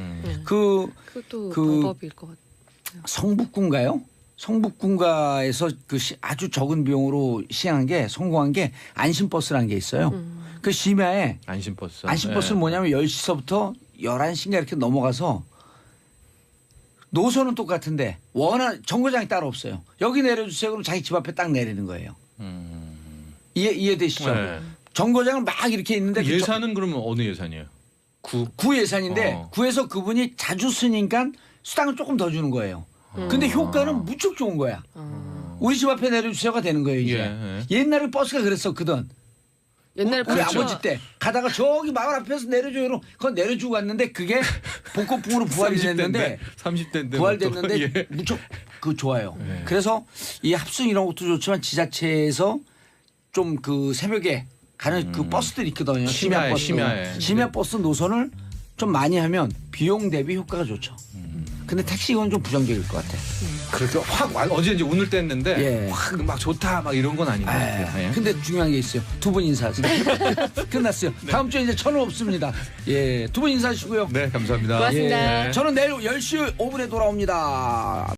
그 그것도 그 방법일 것 같아요. 성북군가요? 성북군가에서 그 아주 적은 비용으로 시행한 게 성공한 게 안심버스라는 게 있어요. 그 심야에 안심버스. 안심버스는 뭐냐면 10시서부터 11시인가 이렇게 넘어가서 노선은 똑같은데 정거장이 따로 없어요. 여기 내려주세요. 그럼 자기 집 앞에 딱 내리는 거예요. 이해되시죠? 네. 정거장은 막 이렇게 있는데 그 예산은 그러면 어느 예산이에요? 구 예산인데 구에서 그분이 자주 쓰니까 수당을 조금 더 주는 거예요. 근데 효과는 무척 좋은 거야. 우리 집 앞에 내려주세요가 되는 거예요 이제. 옛날에 버스가 그랬었거든. 옛날에 우리 그렇죠. 아버지 때 가다가 저기 마을 앞에서 내려줘요. 그건 내려주고 갔는데 그게 복고풍으로 부활이 됐는데 30대인데 부활됐는데 무척 그 좋아요. 그래서 이 합승 이런 것도 좋지만 지자체에서 좀 그 새벽에 가는 그 버스들이 있거든요. 심야 버스. 심야 버스 노선을 좀 많이 하면 비용 대비 효과가 좋죠. 근데 택시 이건 좀 부정적일 것 같아. 그렇게 확 어제 이제 오늘 뗐는데 예. 확 막 좋다 막 이런 건 아닌 것 같아요. 예. 근데 중요한 게 있어요. 두 분 인사하세요. 끝났어요. 다음 주에 이제 천원 없습니다. 예, 두 분 인사하시고요. 네, 감사합니다. 고맙습니다. 저는 내일 10시 5분에 돌아옵니다.